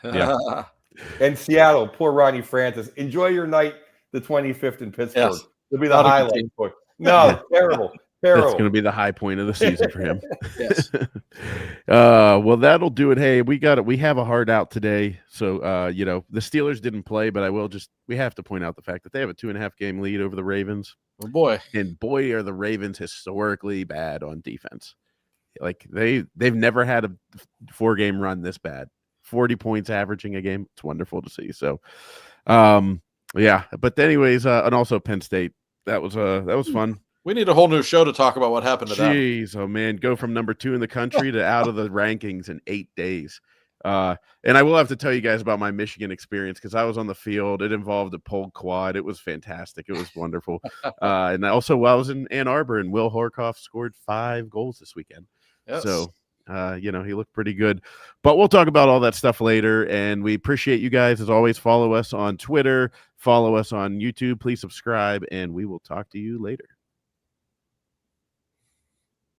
Yeah. And Seattle, poor Ronnie Francis. Enjoy your night the 25th in Pittsburgh. Yes. It'll be the highlight. No, terrible. That's going to be the high point of the season for him. Yes. Well, that'll do it. Hey, we have a hard out today. So, the Steelers didn't play, but we have to point out the fact that they have a 2.5 game lead over the Ravens. Oh boy. And boy, are the Ravens historically bad on defense. Like they've never had a 4-game run this bad. 40 points averaging a game. It's wonderful to see. So, but anyways, and also Penn State. That was fun. We need a whole new show to talk about what happened to them. Jeez, oh man, go from number 2 in the country to out of the rankings in 8 days. And I will have to tell you guys about my Michigan experience because I was on the field. It involved a pulled quad. It was fantastic. It was wonderful. And also, I was in Ann Arbor, and Will Horkoff scored 5 goals this weekend. Yes. So, he looked pretty good. But we'll talk about all that stuff later. And we appreciate you guys. As always, follow us on Twitter. Follow us on YouTube. Please subscribe, and we will talk to you later.